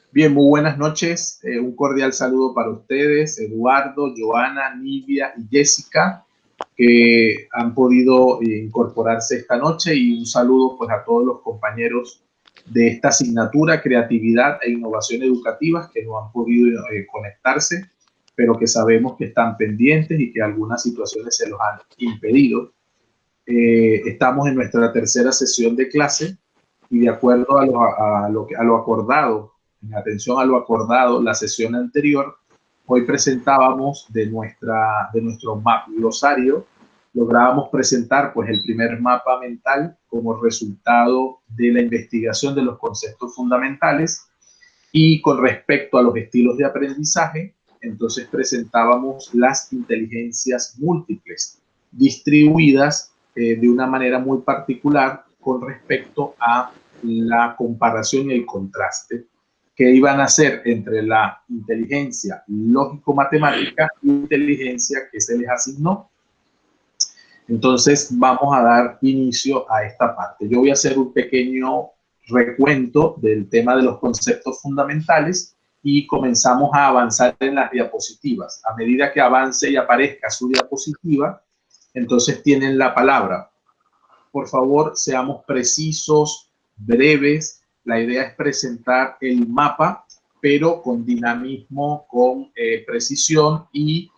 Bien, muy buenas noches. Un cordial saludo para ustedes, Eduardo, Joana, Nivia y Jessica, que han podido incorporarse esta noche, y un saludo pues a todos los compañeros de esta asignatura, Creatividad e Innovación Educativas, que no han podido conectarse, pero que sabemos que están pendientes y que algunas situaciones se los han impedido. Estamos en nuestra tercera sesión de clase y de acuerdo a lo acordado, en atención a lo acordado la sesión anterior, hoy presentábamos de nuestro mapa glosario, lográbamos presentar pues el primer mapa mental como resultado de la investigación de los conceptos fundamentales, y con respecto a los estilos de aprendizaje, entonces presentábamos las inteligencias múltiples distribuidas de una manera muy particular con respecto a la comparación y el contraste que iban a hacer entre la inteligencia lógico-matemática y la inteligencia que se les asignó. Entonces vamos a dar inicio a esta parte. Yo voy a hacer un pequeño recuento del tema de los conceptos fundamentales y comenzamos a avanzar en las diapositivas. A medida que avance y aparezca su diapositiva, entonces tienen la palabra. Por favor, seamos precisos, breves. La idea es presentar el mapa, pero con dinamismo, con precisión, y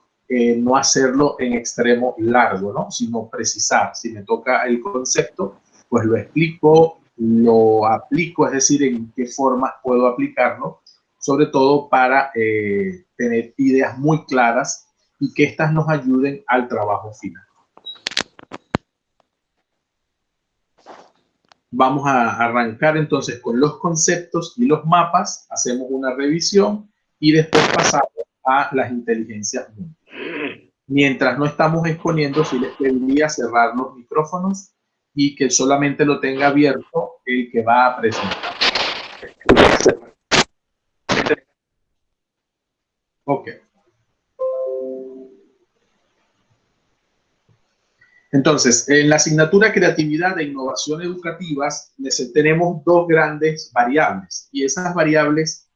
no hacerlo en extremo largo, ¿no? Sino precisar. Si me toca el concepto, pues lo explico, lo aplico, es decir, en qué formas puedo aplicarlo, sobre todo para tener ideas muy claras y que éstas nos ayuden al trabajo final. Vamos a arrancar entonces con los conceptos y los mapas, hacemos una revisión y después pasamos a las inteligencias múltiples. Mientras no estamos exponiendo, sí les pediría cerrar los micrófonos y que solamente lo tenga abierto el que va a presentar. Ok. Entonces, en la asignatura Creatividad e Innovación Educativas tenemos dos grandes variables, y esas variables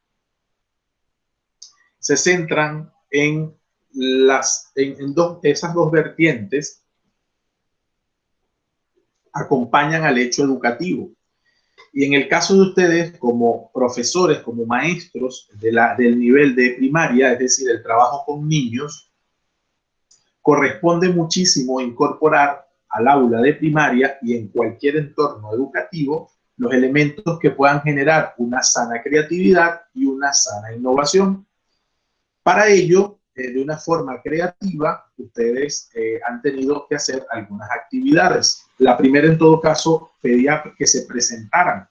se centran en esas dos vertientes acompañan al hecho educativo. Y en el caso de ustedes, como profesores, como maestros del nivel de primaria, es decir, el trabajo con niños, corresponde muchísimo incorporar al aula de primaria y en cualquier entorno educativo los elementos que puedan generar una sana creatividad y una sana innovación. Para ello, de una forma creativa, ustedes han tenido que hacer algunas actividades. La primera, en todo caso, pedía que se presentaran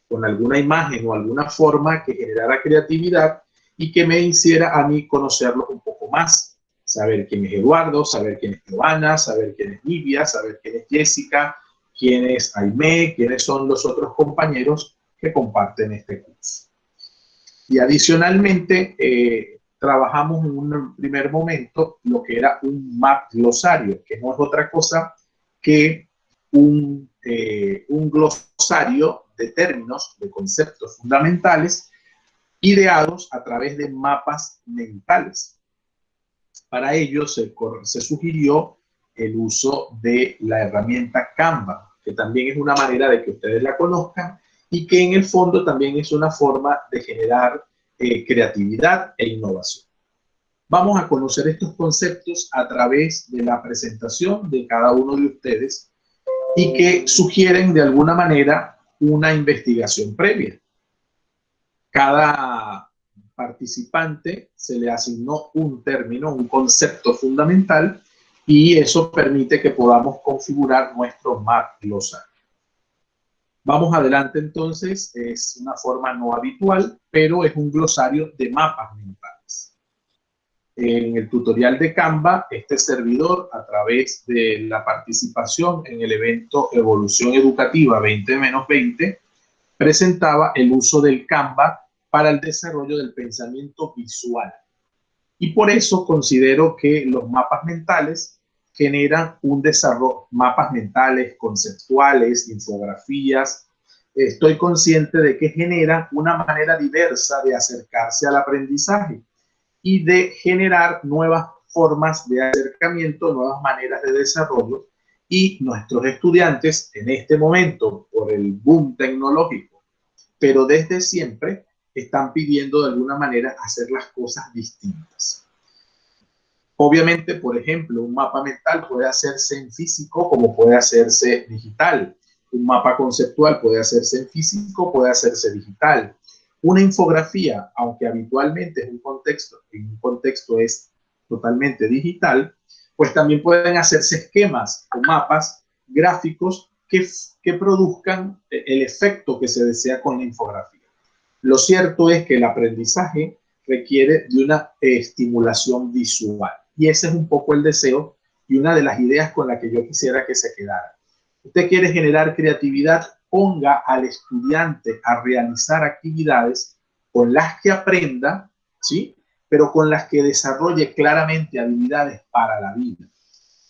con alguna imagen o alguna forma que generara creatividad y que me hiciera a mí conocerlos un poco más. Saber quién es Eduardo, saber quién es Joana, saber quién es Nivia, saber quién es Jessica, quién es Aimé, quiénes son los otros compañeros que comparten este curso. Y adicionalmente, trabajamos en un primer momento lo que era un map glosario, que no es otra cosa que un glosario de términos, de conceptos fundamentales, ideados a través de mapas mentales. Para ello se sugirió el uso de la herramienta Canva, que también es una manera de que ustedes la conozcan y que en el fondo también es una forma de generar creatividad e innovación. Vamos a conocer estos conceptos a través de la presentación de cada uno de ustedes y que sugieren de alguna manera una investigación previa. Cada participante se le asignó un término, un concepto fundamental, y eso permite que podamos configurar nuestro map glosario. Vamos adelante entonces, es una forma no habitual, pero es un glosario de mapas mentales. En el tutorial de Canva, este servidor, a través de la participación en el evento Evolución Educativa 20-20, presentaba el uso del Canva para el desarrollo del pensamiento visual. Y por eso considero que los mapas mentales generan un desarrollo, mapas mentales, conceptuales, infografías, estoy consciente de que genera una manera diversa de acercarse al aprendizaje y de generar nuevas formas de acercamiento, nuevas maneras de desarrollo. Y nuestros estudiantes en este momento, por el boom tecnológico, pero desde siempre, están pidiendo de alguna manera hacer las cosas distintas. Obviamente, por ejemplo, un mapa mental puede hacerse en físico como puede hacerse digital. Un mapa conceptual puede hacerse en físico, puede hacerse digital. Una infografía, aunque habitualmente en un contexto es totalmente digital, pues también pueden hacerse esquemas o mapas gráficos que produzcan el efecto que se desea con la infografía. Lo cierto es que el aprendizaje requiere de una estimulación visual. Y ese es un poco el deseo y una de las ideas con la que yo quisiera que se quedara. Usted quiere generar creatividad, ponga al estudiante a realizar actividades con las que aprenda, ¿sí? Pero con las que desarrolle claramente habilidades para la vida.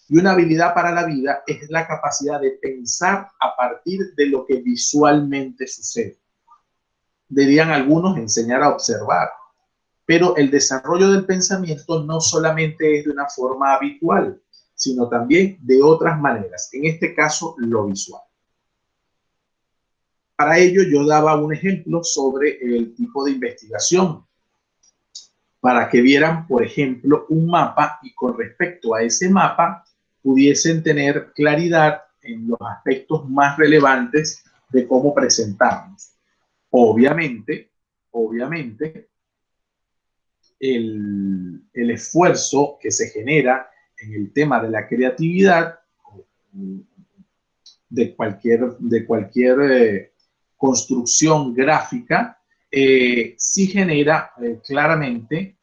Y una habilidad para la vida es la capacidad de pensar a partir de lo que visualmente sucede. Dirían algunos enseñar a observar, pero el desarrollo del pensamiento no solamente es de una forma habitual, sino también de otras maneras, en este caso lo visual. Para ello yo daba un ejemplo sobre el tipo de investigación, para que vieran, por ejemplo, un mapa y con respecto a ese mapa pudiesen tener claridad en los aspectos más relevantes de cómo presentarnos. Obviamente, el esfuerzo que se genera en el tema de la creatividad de cualquier construcción gráfica sí genera claramente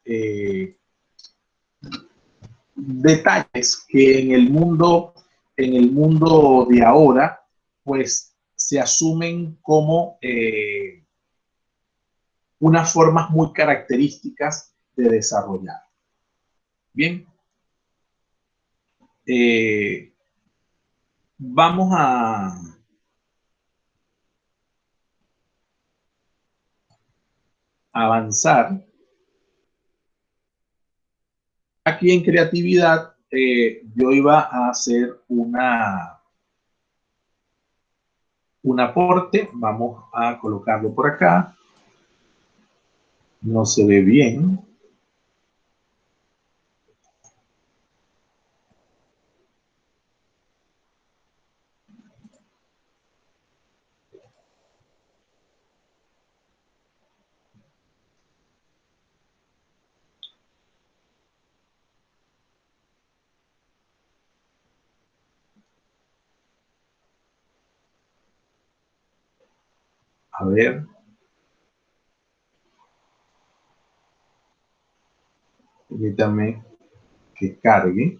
detalles que en el mundo de ahora pues se asumen como unas formas muy características de desarrollar. Bien, vamos a avanzar. Aquí en creatividad yo iba a hacer un aporte. Vamos a colocarlo por acá. No se ve bien. A ver. Permítame que cargue.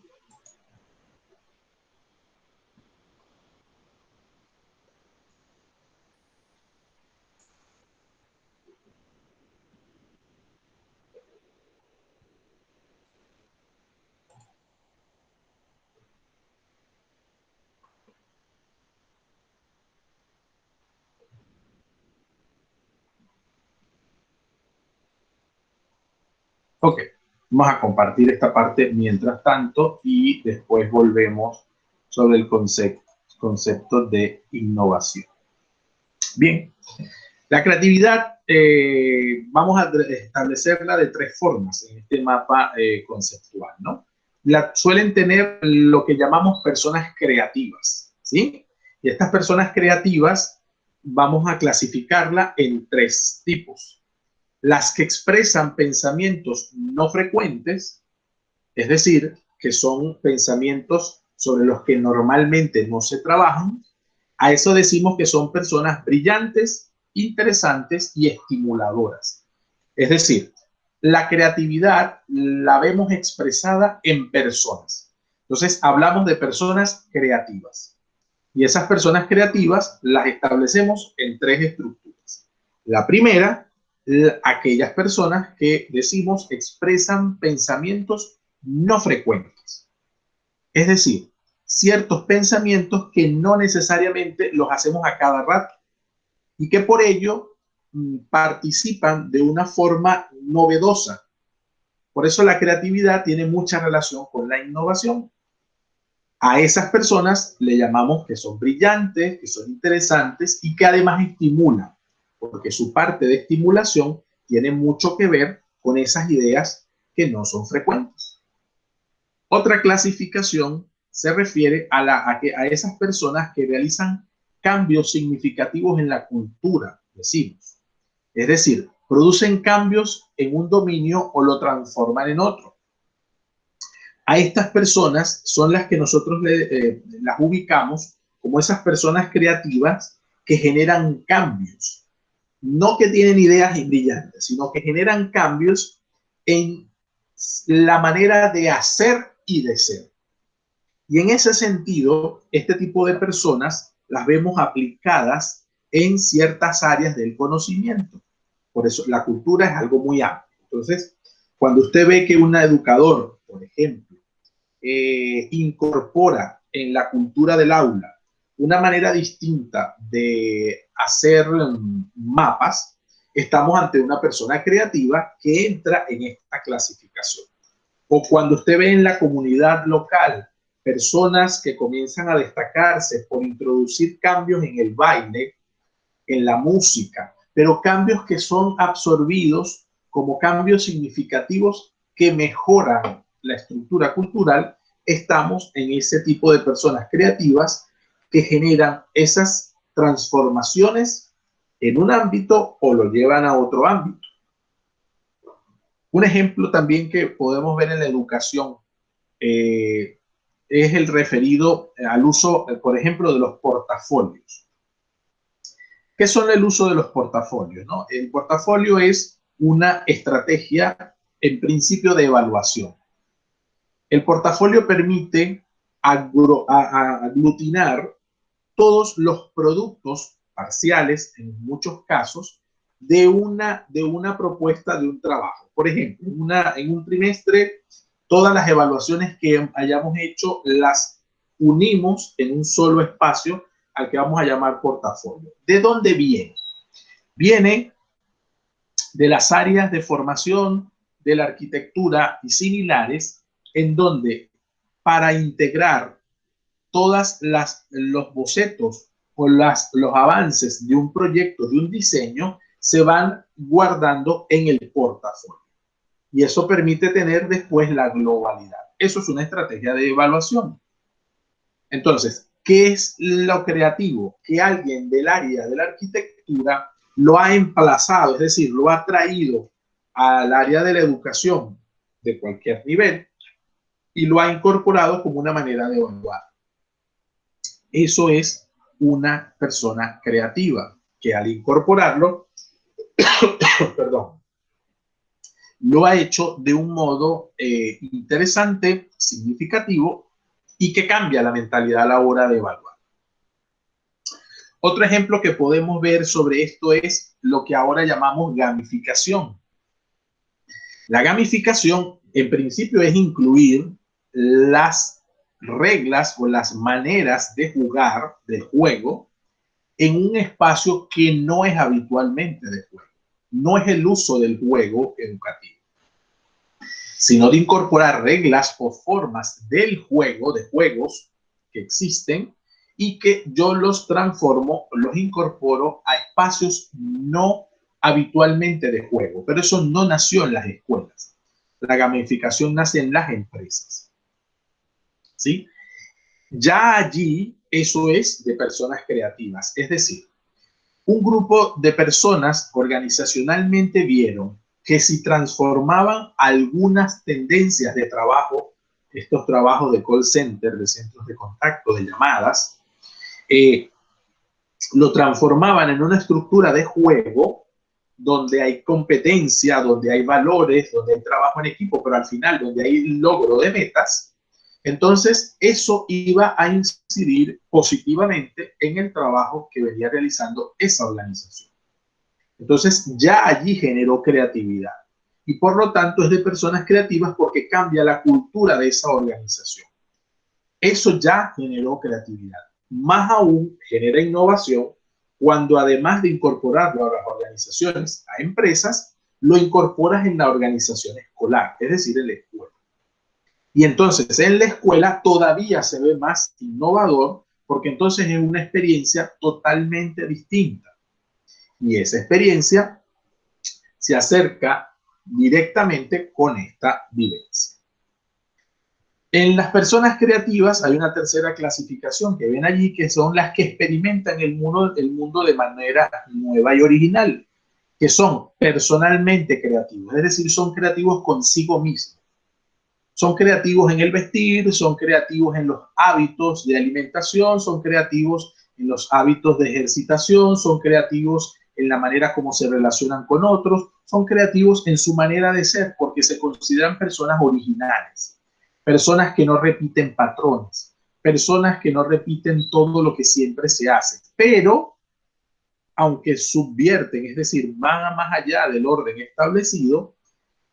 Ok, vamos a compartir esta parte mientras tanto y después volvemos sobre el concepto de innovación. Bien, la creatividad vamos a establecerla de tres formas en este mapa conceptual, ¿no? Suelen tener lo que llamamos personas creativas, ¿sí? Y estas personas creativas vamos a clasificarla en tres tipos. Las que expresan pensamientos no frecuentes, es decir, que son pensamientos sobre los que normalmente no se trabajan. A eso decimos que son personas brillantes, interesantes y estimuladoras. Es decir, la creatividad la vemos expresada en personas. Entonces, hablamos de personas creativas. Y esas personas creativas las establecemos en tres estructuras. La primera, aquellas personas que decimos expresan pensamientos no frecuentes. Es decir, ciertos pensamientos que no necesariamente los hacemos a cada rato y que por ello participan de una forma novedosa. Por eso la creatividad tiene mucha relación con la innovación. A esas personas le llamamos que son brillantes, que son interesantes y que además estimulan, porque su parte de estimulación tiene mucho que ver con esas ideas que no son frecuentes. Otra clasificación se refiere a esas personas que realizan cambios significativos en la cultura, decimos. Es decir, producen cambios en un dominio o lo transforman en otro. A estas personas son las que nosotros las ubicamos como esas personas creativas que generan cambios. No que tienen ideas brillantes, sino que generan cambios en la manera de hacer y de ser. Y en ese sentido, este tipo de personas las vemos aplicadas en ciertas áreas del conocimiento. Por eso la cultura es algo muy amplio. Entonces, cuando usted ve que un educador, por ejemplo, incorpora en la cultura del aula una manera distinta de hacer mapas, estamos ante una persona creativa que entra en esta clasificación. O cuando usted ve en la comunidad local personas que comienzan a destacarse por introducir cambios en el baile, en la música, pero cambios que son absorbidos como cambios significativos que mejoran la estructura cultural, estamos en ese tipo de personas creativas que generan esas transformaciones en un ámbito o lo llevan a otro ámbito. Un ejemplo también que podemos ver en la educación es el referido al uso, por ejemplo, de los portafolios. ¿Qué son el uso de los portafolios? ¿No? El portafolio es una estrategia en principio de evaluación. El portafolio permite aglutinar todos los productos parciales, en muchos casos, de una propuesta de un trabajo. Por ejemplo, en un trimestre, todas las evaluaciones que hayamos hecho las unimos en un solo espacio al que vamos a llamar portafolio. ¿De dónde viene? Viene de las áreas de formación, de la arquitectura y similares, en donde para integrar todos los bocetos o los avances de un proyecto, de un diseño, se van guardando en el portafolio. Y eso permite tener después la globalidad. Eso es una estrategia de evaluación. Entonces, ¿qué es lo creativo? Que alguien del área de la arquitectura lo ha emplazado, es decir, lo ha traído al área de la educación de cualquier nivel y lo ha incorporado como una manera de evaluar. Eso es una persona creativa que al incorporarlo, perdón, lo ha hecho de un modo interesante, significativo y que cambia la mentalidad a la hora de evaluar. Otro ejemplo que podemos ver sobre esto es lo que ahora llamamos gamificación. La gamificación, en principio, es incluir las reglas o las maneras de jugar del juego en un espacio que no es habitualmente de juego. No es el uso del juego educativo, sino de incorporar reglas o formas del juego, de juegos que existen y que yo los transformo, los incorporo a espacios no habitualmente de juego. Pero eso no nació en las escuelas. La gamificación nace en las empresas. ¿Sí? Ya allí eso es de personas creativas. Es decir, un grupo de personas organizacionalmente vieron que si transformaban algunas tendencias de trabajo, estos trabajos de call center, de centros de contacto, de llamadas, lo transformaban en una estructura de juego donde hay competencia, donde hay valores, donde hay trabajo en equipo, pero al final donde hay logro de metas, entonces eso iba a incidir positivamente en el trabajo que venía realizando esa organización. Entonces ya allí generó creatividad y por lo tanto es de personas creativas porque cambia la cultura de esa organización. Eso ya generó creatividad. Más aún genera innovación cuando además de incorporarlo a las organizaciones, a empresas, lo incorporas en la organización escolar, es decir, en la escuela. Y entonces en la escuela todavía se ve más innovador porque entonces es una experiencia totalmente distinta. Y esa experiencia se acerca directamente con esta vivencia. En las personas creativas hay una tercera clasificación que ven allí, que son las que experimentan el mundo de manera nueva y original, que son personalmente creativos, es decir, son creativos consigo mismos. Son creativos en el vestir, son creativos en los hábitos de alimentación, son creativos en los hábitos de ejercitación, son creativos en la manera como se relacionan con otros, son creativos en su manera de ser porque se consideran personas originales, personas que no repiten patrones, personas que no repiten todo lo que siempre se hace, pero aunque subvierten, es decir, van a más allá del orden establecido,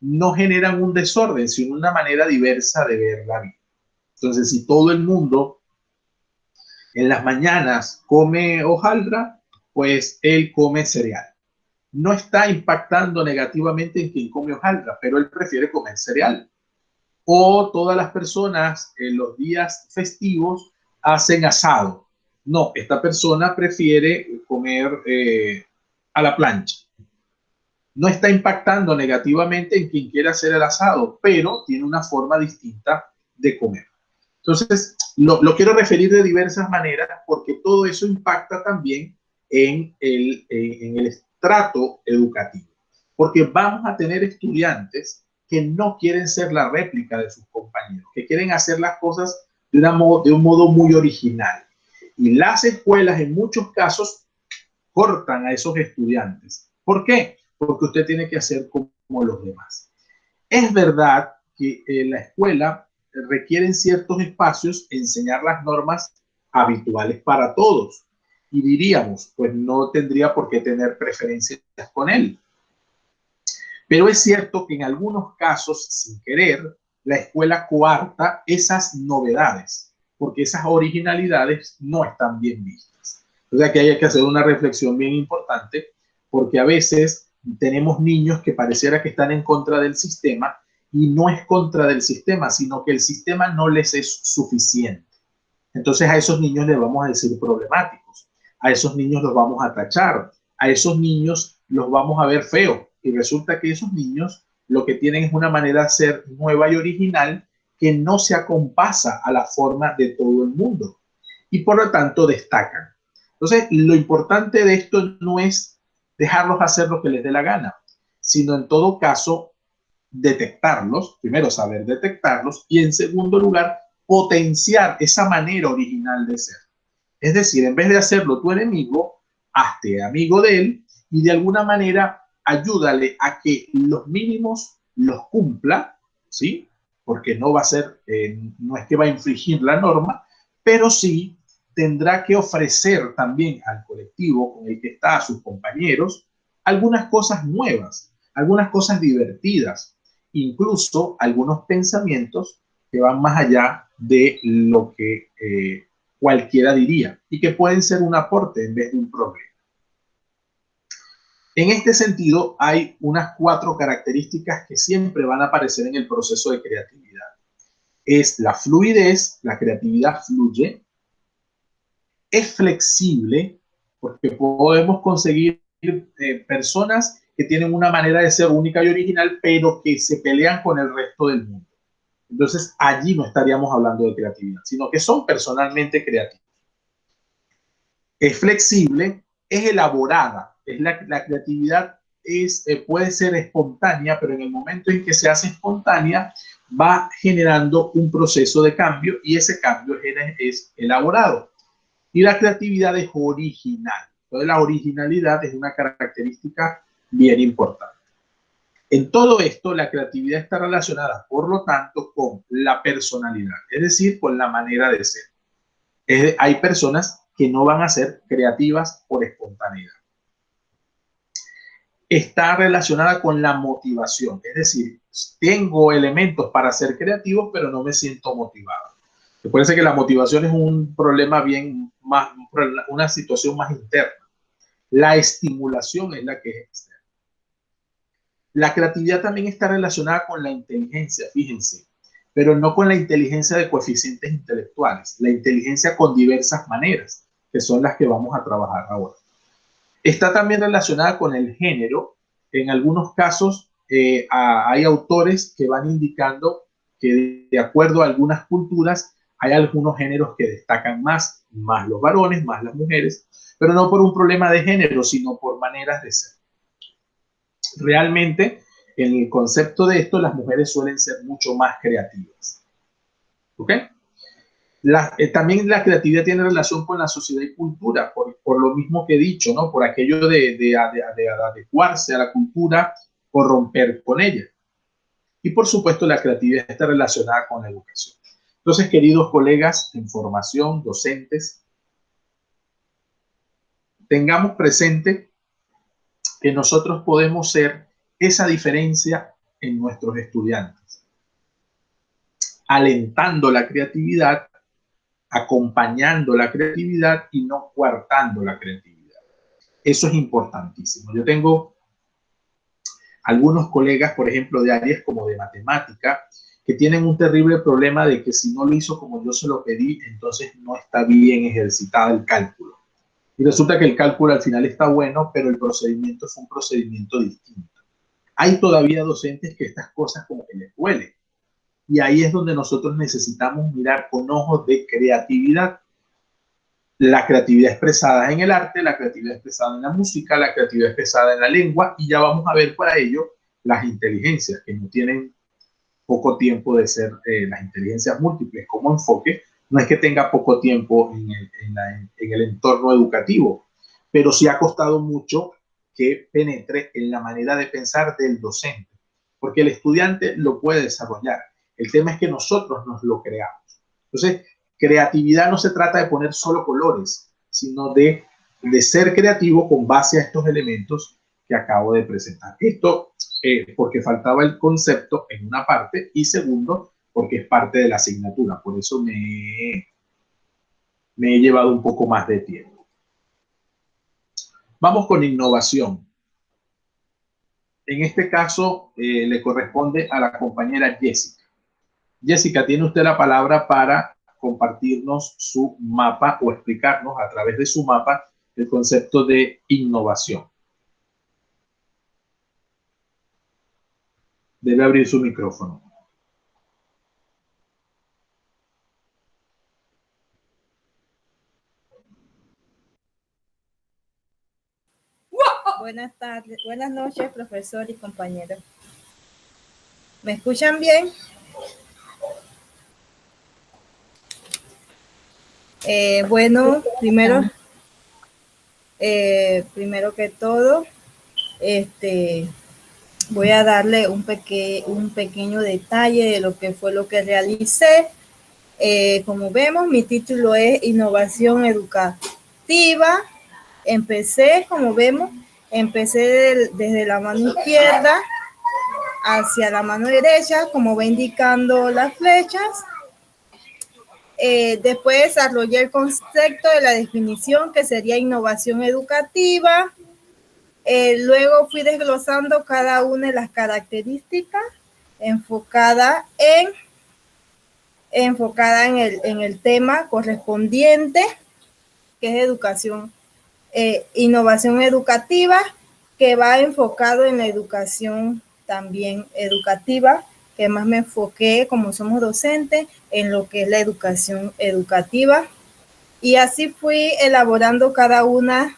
no generan un desorden, sino una manera diversa de ver la vida. Entonces, si todo el mundo en las mañanas come hojaldra, pues él come cereal. No está impactando negativamente en quien come hojaldra, pero él prefiere comer cereal. O todas las personas en los días festivos hacen asado. No, esta persona prefiere comer a la plancha. No está impactando negativamente en quien quiere hacer el asado, pero tiene una forma distinta de comer. Entonces, lo quiero referir de diversas maneras porque todo eso impacta también en el estrato educativo. Porque vamos a tener estudiantes que no quieren ser la réplica de sus compañeros, que quieren hacer las cosas de un modo muy original. Y las escuelas en muchos casos cortan a esos estudiantes. ¿Por qué? Porque usted tiene que hacer como los demás. Es verdad que la escuela requiere en ciertos espacios enseñar las normas habituales para todos. Y diríamos, pues no tendría por qué tener preferencias con él. Pero es cierto que en algunos casos, sin querer, la escuela coarta esas novedades, porque esas originalidades no están bien vistas. O sea que hay que hacer una reflexión bien importante, porque a veces tenemos niños que pareciera que están en contra del sistema, y no es contra del sistema, sino que el sistema no les es suficiente. Entonces a esos niños les vamos a decir problemáticos, a esos niños los vamos a tachar, a esos niños los vamos a ver feos, y resulta que esos niños lo que tienen es una manera de ser nueva y original que no se acompasa a la forma de todo el mundo y por lo tanto destacan. Entonces lo importante de esto no es dejarlos hacer lo que les dé la gana, sino en todo caso detectarlos, primero saber detectarlos y en segundo lugar potenciar esa manera original de ser. Es decir, en vez de hacerlo tu enemigo, hazte amigo de él y de alguna manera ayúdale a que los mínimos los cumpla, ¿sí? Porque no va a ser, no es que va a infringir la norma, pero sí tendrá que ofrecer también al colectivo con el que está, a sus compañeros, algunas cosas nuevas, algunas cosas divertidas, incluso algunos pensamientos que van más allá de lo que cualquiera diría y que pueden ser un aporte en vez de un problema. En este sentido, hay unas 4 características que siempre van a aparecer en el proceso de creatividad. Es la fluidez, la creatividad fluye, es flexible, porque podemos conseguir personas que tienen una manera de ser única y original, pero que se pelean con el resto del mundo. Entonces, allí no estaríamos hablando de creatividad, sino que son personalmente creativos. Es flexible, es elaborada, la creatividad puede ser espontánea, pero en el momento en que se hace espontánea, va generando un proceso de cambio y ese cambio es elaborado. Y la creatividad es original. Entonces, la originalidad es una característica bien importante. En todo esto, la creatividad está relacionada, por lo tanto, con la personalidad, es decir, con la manera de ser. Hay personas que no van a ser creativas por espontaneidad. Está relacionada con la motivación, es decir, tengo elementos para ser creativo, pero no me siento motivado. Recuerden que la motivación es un problema bien más, una situación más interna. La estimulación es la que es externa. La creatividad también está relacionada con la inteligencia, fíjense, pero no con la inteligencia de coeficientes intelectuales, la inteligencia con diversas maneras, que son las que vamos a trabajar ahora. Está también relacionada con el género. En algunos casos hay autores que van indicando que de acuerdo a algunas culturas hay algunos géneros que destacan más los varones, más las mujeres, pero no por un problema de género, sino por maneras de ser. Realmente, en el concepto de esto, las mujeres suelen ser mucho más creativas. ¿Ok? También la creatividad tiene relación con la sociedad y cultura, por lo mismo que he dicho, ¿no? Por aquello de adecuarse a la cultura o romper con ella. Y por supuesto, la creatividad está relacionada con la educación. Entonces, queridos colegas en formación, docentes, tengamos presente que nosotros podemos ser esa diferencia en nuestros estudiantes, alentando la creatividad, acompañando la creatividad y no coartando la creatividad. Eso es importantísimo. Yo tengo algunos colegas, por ejemplo, de áreas como de matemática, que tienen un terrible problema de que si no lo hizo como yo se lo pedí, entonces no está bien ejercitado el cálculo. Y resulta que el cálculo al final está bueno, pero el procedimiento es un procedimiento distinto. Hay todavía docentes que estas cosas como que les duelen. Y ahí es donde nosotros necesitamos mirar con ojos de creatividad. La creatividad expresada en el arte, la creatividad expresada en la música, la creatividad expresada en la lengua, y ya vamos a ver para ello las inteligencias, que no tienen poco tiempo de ser las inteligencias múltiples como enfoque. No es que tenga poco tiempo en el entorno educativo, pero sí ha costado mucho que penetre en la manera de pensar del docente, porque el estudiante lo puede desarrollar. El tema es que nosotros nos lo creamos. Entonces, creatividad no se trata de poner solo colores, sino de ser creativo con base a estos elementos que acabo de presentar. Esto porque faltaba el concepto en una parte y segundo, porque es parte de la asignatura. Por eso me he llevado un poco más de tiempo. Vamos con innovación. En este caso le corresponde a la compañera Jessica. Jessica, tiene usted la palabra para compartirnos su mapa o explicarnos a través de su mapa el concepto de innovación. Debe abrir su micrófono. Buenas tardes, buenas noches, profesor y compañeros. ¿Me escuchan bien? Bueno, primero que todo, voy a darle un pequeño detalle de lo que fue lo que realicé. Como vemos, mi título es Innovación Educativa. Como vemos, empecé desde la mano izquierda hacia la mano derecha, como va indicando las flechas. Después desarrollé el concepto de la definición, que sería innovación educativa. Luego fui desglosando cada una de las características enfocada en el tema correspondiente, que es educación, innovación educativa, que va enfocado en la educación también educativa, que más me enfoqué, como somos docentes, en lo que es la educación educativa. Y así fui elaborando cada una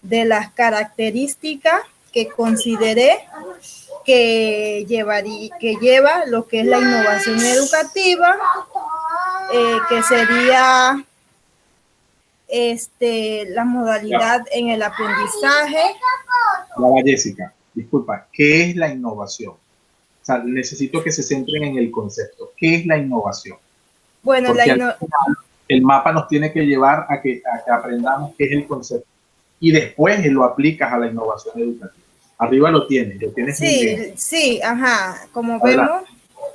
de las características que consideré que lleva lo que es la innovación educativa, que sería la modalidad en el aprendizaje. Ya, Jessica, disculpa, ¿qué es la innovación? O sea, necesito que se centren en el concepto. ¿Qué es la innovación? Bueno, el mapa nos tiene que llevar a que aprendamos qué es el concepto y después lo aplicas a la innovación educativa. Arriba lo tienes sí, muy bien. Sí, ajá. Como vemos,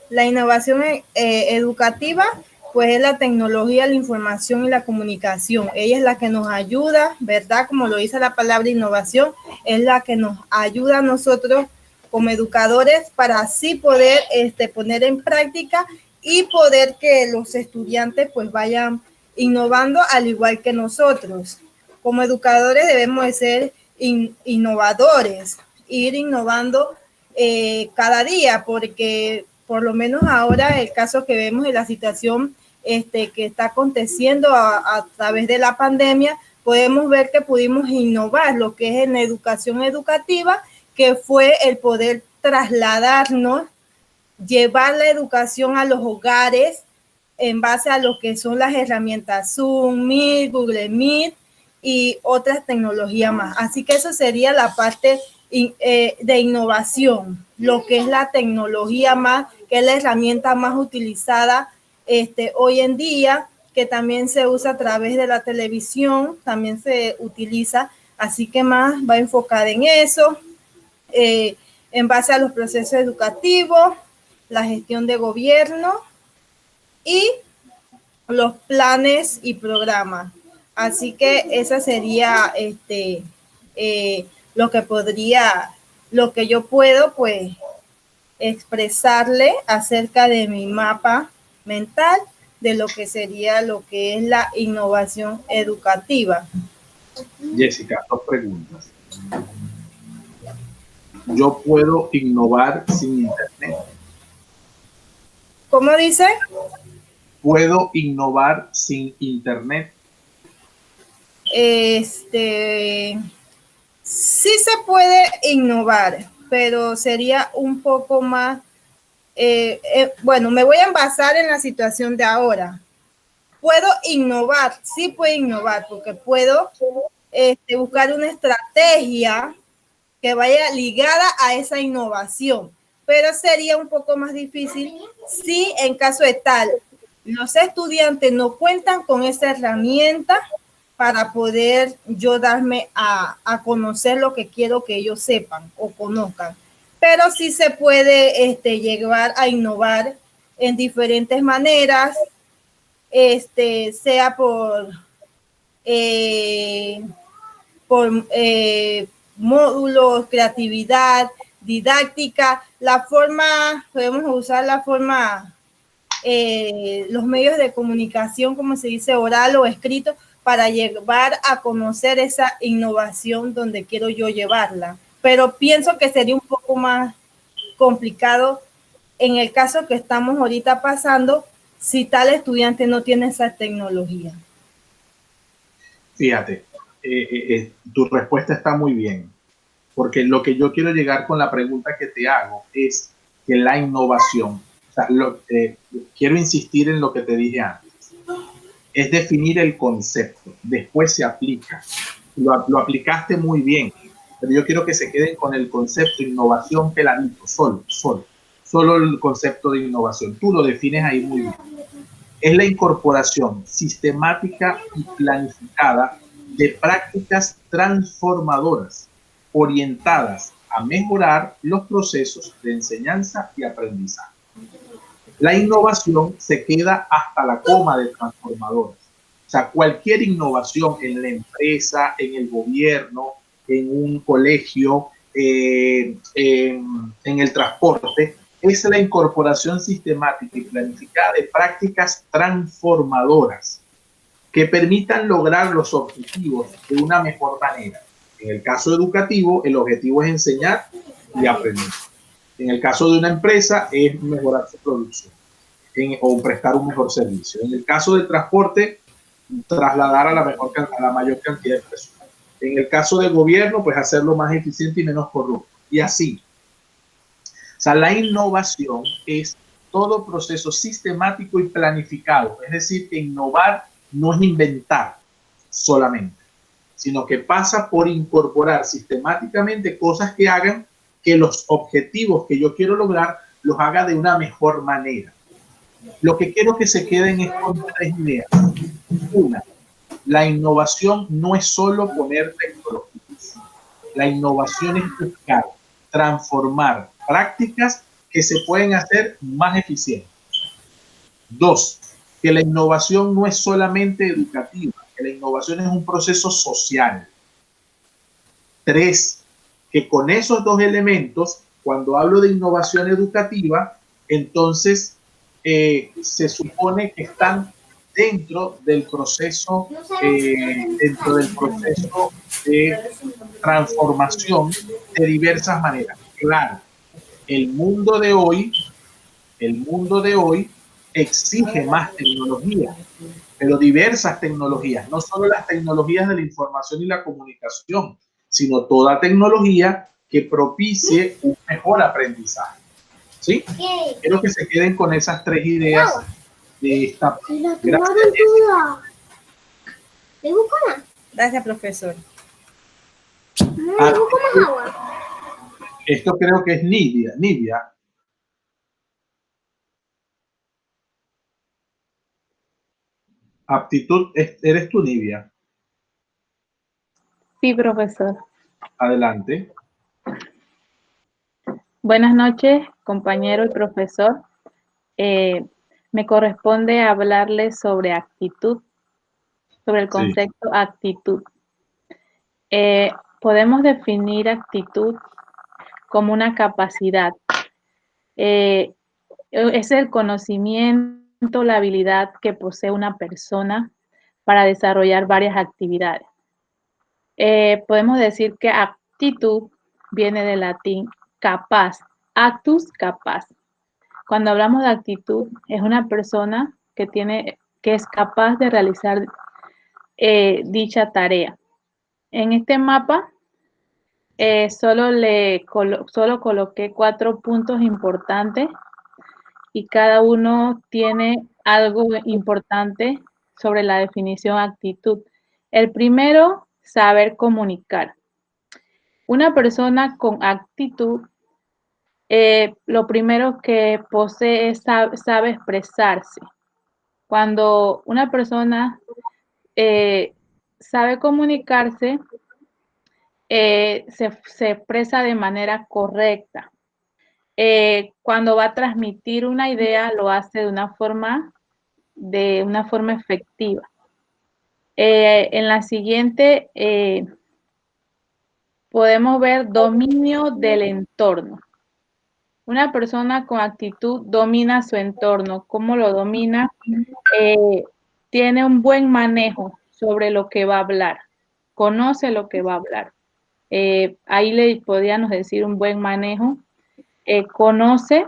la innovación educativa pues es la tecnología, la información y la comunicación. Ella es la que nos ayuda, ¿verdad? Como lo dice la palabra innovación, es la que nos ayuda a nosotros como educadores para así poder poner en práctica y poder que los estudiantes pues vayan innovando al igual que nosotros. Como educadores debemos de ser innovadores, ir innovando cada día, porque por lo menos ahora el caso que vemos en la situación que está aconteciendo a través de la pandemia, podemos ver que pudimos innovar lo que es en la educación educativa, que fue el poder trasladarnos, llevar la educación a los hogares en base a lo que son las herramientas Zoom, Meet, Google Meet y otras tecnologías más. Así que eso sería la parte de innovación, lo que es la tecnología más, que es la herramienta más utilizada hoy en día, que también se usa a través de la televisión, también se utiliza, así que más va enfocada en eso, en base a los procesos educativos, la gestión de gobierno y los planes y programas. Así que esa sería lo que yo puedo pues expresarle acerca de mi mapa mental de lo que sería lo que es la innovación educativa. Jessica, 2 preguntas. ¿Yo puedo innovar sin internet? ¿Cómo dice? ¿Puedo innovar sin internet? Sí se puede innovar, pero sería un poco más, bueno, me voy a basar en la situación de ahora. Puedo innovar, sí puedo innovar, porque puedo buscar una estrategia que vaya ligada a esa innovación, pero sería un poco más difícil si en caso de tal, los estudiantes no cuentan con esa herramienta para poder yo darme a conocer lo que quiero que ellos sepan o conozcan. Pero sí se puede llegar a innovar en diferentes maneras, sea por módulos, creatividad, didáctica, la forma, podemos usar la forma, los medios de comunicación, como se dice, oral o escrito, para llevar a conocer esa innovación donde quiero yo llevarla. Pero pienso que sería un poco más complicado en el caso que estamos ahorita pasando si tal estudiante no tiene esa tecnología. Fíjate, tu respuesta está muy bien, porque lo que yo quiero llegar con la pregunta que te hago es que la innovación, o sea, quiero insistir en lo que te dije antes, es definir el concepto, después se aplica. Lo aplicaste muy bien, pero yo quiero que se queden con el concepto de innovación peladito, solo el concepto de innovación. Tú lo defines ahí muy bien. Es la incorporación sistemática y planificada de prácticas transformadoras orientadas a mejorar los procesos de enseñanza y aprendizaje. La innovación se queda hasta la coma de transformadoras. O sea, cualquier innovación en la empresa, en el gobierno, en un colegio, en el transporte, es la incorporación sistemática y planificada de prácticas transformadoras que permitan lograr los objetivos de una mejor manera. En el caso educativo, el objetivo es enseñar y aprender. En el caso de una empresa, es mejorar su producción o prestar un mejor servicio. En el caso del transporte, trasladar a la mayor cantidad de personas. En el caso del gobierno, pues hacerlo más eficiente y menos corrupto. Y así. O sea, la innovación es todo proceso sistemático y planificado. Es decir, que innovar no es inventar solamente, sino que pasa por incorporar sistemáticamente cosas que hagan que los objetivos que yo quiero lograr los haga de una mejor manera. Lo que quiero que se queden es con 3 ideas. Una, la innovación no es solo poner tecnologías. La innovación es buscar, transformar prácticas que se pueden hacer más eficientes. 2, que la innovación no es solamente educativa, que la innovación es un proceso social. 3, que con esos dos elementos, cuando hablo de innovación educativa, entonces se supone que están dentro del proceso de transformación de diversas maneras. Claro, el mundo de hoy exige más tecnología, pero diversas tecnologías, no solo las tecnologías de la información y la comunicación, sino toda tecnología que propicie un mejor aprendizaje. ¿Sí? Quiero que se queden con esas 3 ideas de esta. Gracias, profesor. Esto creo que es Nidia. Aptitud, ¿eres tú, Nidia? Sí, profesor. Adelante. Buenas noches, compañero y profesor. Me corresponde hablarles sobre actitud, sobre el concepto actitud. Podemos definir actitud como una capacidad. Es el conocimiento, la habilidad que posee una persona para desarrollar varias actividades. Podemos decir que aptitud viene del latín capaz, actus capaz. Cuando hablamos de actitud, es una persona que es capaz de realizar dicha tarea. En este mapa solo coloqué 4 puntos importantes y cada uno tiene algo importante sobre la definición actitud. El primero, saber comunicar. Una persona con actitud, lo primero que posee es sabe expresarse. Cuando una persona sabe comunicarse, se expresa de manera correcta. Cuando va a transmitir una idea, lo hace de una forma efectiva. En la siguiente podemos ver dominio del entorno. Una persona con actitud domina su entorno. ¿Cómo lo domina? Tiene un buen manejo sobre lo que va a hablar. Conoce lo que va a hablar. Ahí le podríamos decir un buen manejo. Conoce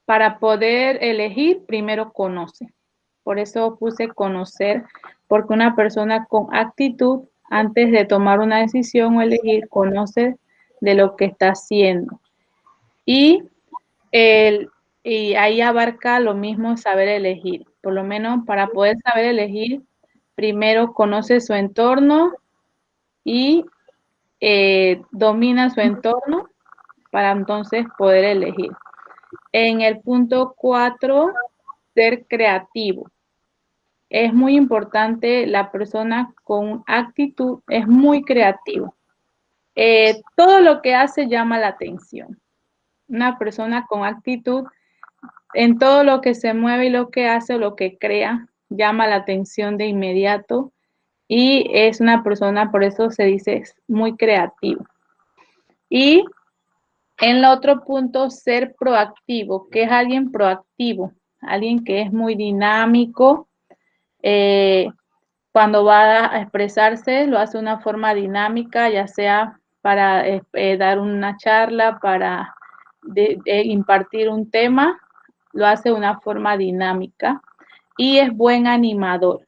para poder elegir, primero conoce. Por eso puse conocer, porque una persona con actitud, antes de tomar una decisión o elegir, conoce de lo que está haciendo. Y ahí abarca lo mismo saber elegir. Por lo menos para poder saber elegir, primero conoce su entorno y domina su entorno para entonces poder elegir. En el punto 4, ser creativo. Es muy importante, la persona con actitud es muy creativo. Todo lo que hace llama la atención. Una persona con actitud, en todo lo que se mueve y lo que hace o lo que crea, llama la atención de inmediato y es una persona, por eso se dice, muy creativo. Y en el otro punto, ser proactivo, que es alguien proactivo, alguien que es muy dinámico. Cuando va a expresarse, lo hace de una forma dinámica, ya sea para dar una charla, para impartir un tema, lo hace de una forma dinámica y es buen animador.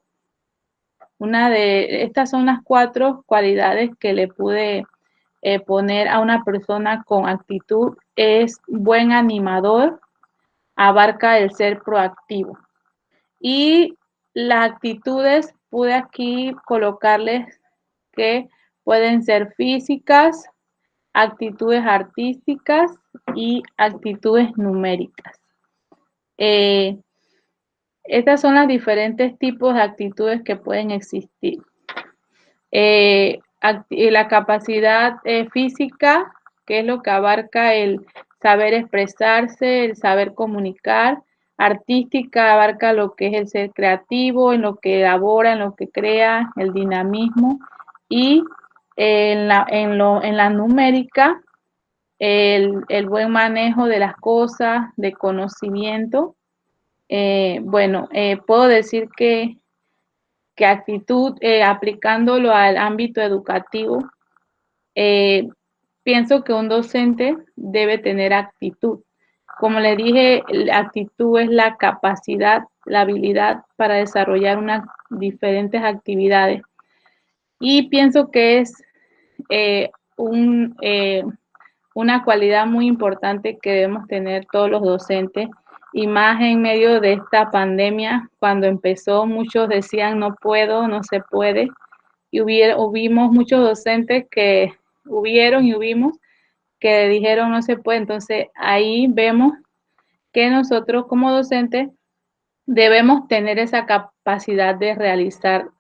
Estas son las 4 cualidades que le pude poner a una persona con actitud. Es buen animador, abarca el ser proactivo. Y las actitudes pude aquí colocarles que pueden ser físicas, actitudes artísticas y actitudes numéricas. Estas son los diferentes tipos de actitudes que pueden existir. La capacidad física, que es lo que abarca el saber expresarse, el saber comunicar, artística abarca lo que es el ser creativo, en lo que elabora, en lo que crea, el dinamismo, y en la numérica, el buen manejo de las cosas, de conocimiento. Puedo decir que actitud, aplicándolo al ámbito educativo, pienso que un docente debe tener actitud. Como le dije, la actitud es la capacidad, la habilidad para desarrollar diferentes actividades. Y pienso que es eh, una cualidad muy importante que debemos tener todos los docentes, y más en medio de esta pandemia. Cuando empezó, muchos decían no puedo, no se puede, y hubimos muchos docentes que hubimos que dijeron no se puede. Entonces ahí vemos que nosotros como docentes debemos tener esa capacidad de realizar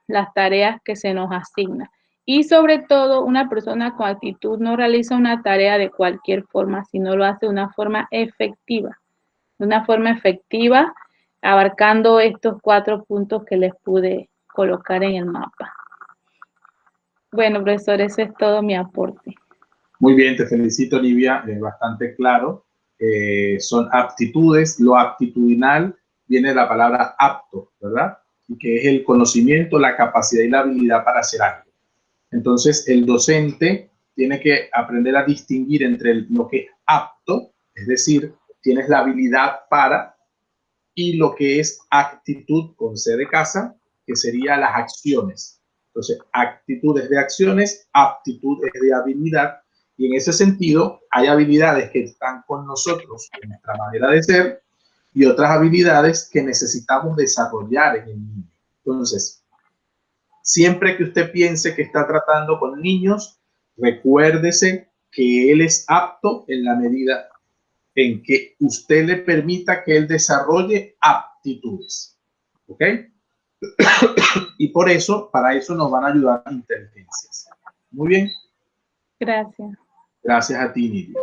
las tareas que se nos asignan. Y sobre todo, una persona con actitud no realiza una tarea de cualquier forma, sino lo hace de una forma efectiva, abarcando estos 4 puntos que les pude colocar en el mapa. Bueno, profesor, ese es todo mi aporte. Muy bien, te felicito, Olivia, bastante claro. Son aptitudes, lo aptitudinal viene de la palabra apto, ¿verdad? Y que es el conocimiento, la capacidad y la habilidad para hacer algo. Entonces, el docente tiene que aprender a distinguir entre lo que es apto, es decir, tienes la habilidad para, y lo que es actitud con C de casa, que serían las acciones. Entonces, actitudes de acciones, aptitudes de habilidad, y en ese sentido hay habilidades que están con nosotros en nuestra manera de ser y otras habilidades que necesitamos desarrollar en el niño. Entonces, siempre que usted piense que está tratando con niños, recuérdese que él es apto en la medida en que usted le permita que él desarrolle aptitudes. ¿Ok? Y por eso, para eso nos van a ayudar inteligencias. Muy bien. Gracias. Gracias a ti, Nidia.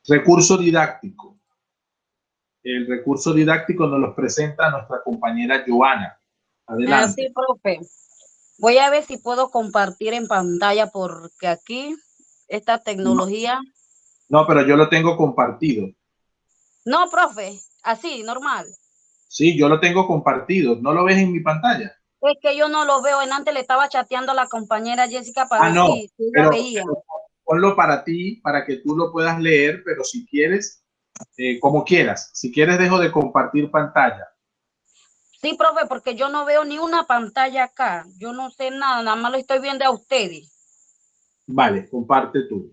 Recurso didáctico. El recurso didáctico nos lo presenta nuestra compañera Joana. Adelante. Sí, profe. Voy a ver si puedo compartir en pantalla, porque aquí esta tecnología... No, pero yo lo tengo compartido. No, profe, así, normal. Sí, yo lo tengo compartido. ¿No lo ves en mi pantalla? Es que yo no lo veo. Antes le estaba chateando a la compañera Jessica para ver si ella veía. Pero ponlo para ti, para que tú lo puedas leer, pero si quieres, como quieras. Si quieres, dejo de compartir pantalla. Sí, profe, porque yo no veo ni una pantalla acá. Yo no sé nada, nada más lo estoy viendo a ustedes. Vale, comparte tú.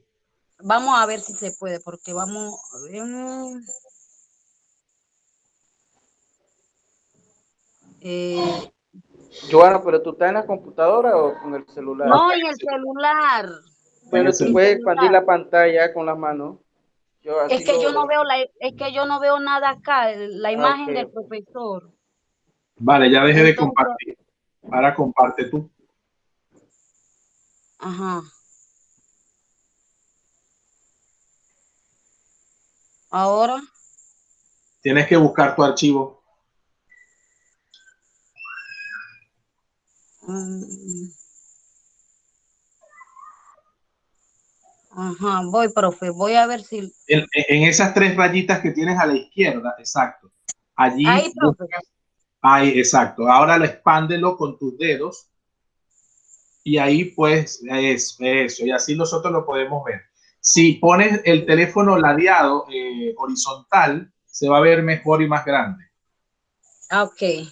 Vamos a ver si se puede, porque vamos a ver. Joana, pero tú estás en la computadora o con el celular? No, en el celular. Bueno, tú puedes expandir la pantalla con las manos. Es que yo no veo yo no veo nada acá, la imagen del profesor. Vale, ya dejé de compartir. Ahora comparte tú. Ajá. Ahora. Tienes que buscar tu archivo. Ajá, voy, profe, voy a ver si... En esas 3 rayitas que tienes a la izquierda, exacto. Allí. Ahí, profe. Ahí, exacto. Ahora lo expándelo con tus dedos. Y ahí pues eso. Y así nosotros lo podemos ver. Si pones el teléfono ladeado, horizontal, se va a ver mejor y más grande. Ok.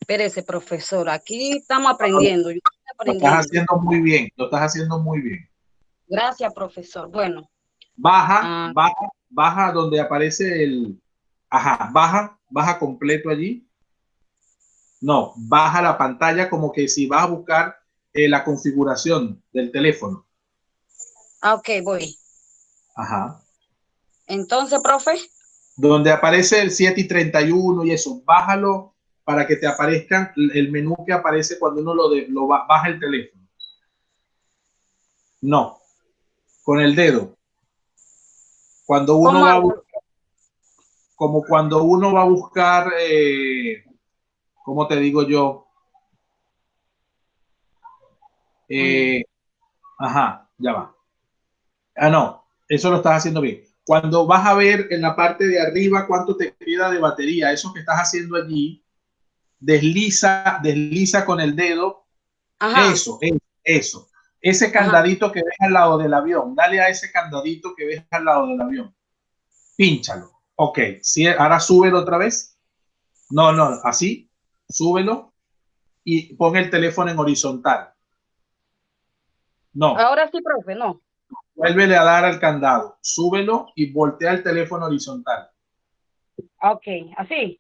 Espérese, profesor. Aquí estamos aprendiendo. Yo estoy aprendiendo. Lo estás haciendo muy bien. Lo estás haciendo muy bien. Gracias, profesor. Bueno. Baja donde aparece el... Ajá, baja completo allí. No, baja la pantalla como que si vas a buscar la configuración del teléfono. Ok, voy. Ajá. Entonces, profe. Donde aparece el 7 y 31 y eso, bájalo para que te aparezca el menú que aparece cuando uno baja el teléfono. No, con el dedo. Cuando uno va a buscar, como cuando uno va a buscar, ¿cómo te digo yo? Ajá, ya va. Ah, no, eso lo estás haciendo bien. Cuando vas a ver en la parte de arriba cuánto te queda de batería, eso que estás haciendo allí, desliza con el dedo. Ajá. Eso. Ese candadito que ves al lado del avión, dale a ese candadito que ves al lado del avión. Pínchalo. Ok, ¿sí? Ahora súbelo otra vez. No, así, súbelo y pon el teléfono en horizontal. No, Ahora sí, profe, no. vuélvele a dar al candado, súbelo y voltea el teléfono horizontal. Ok, así.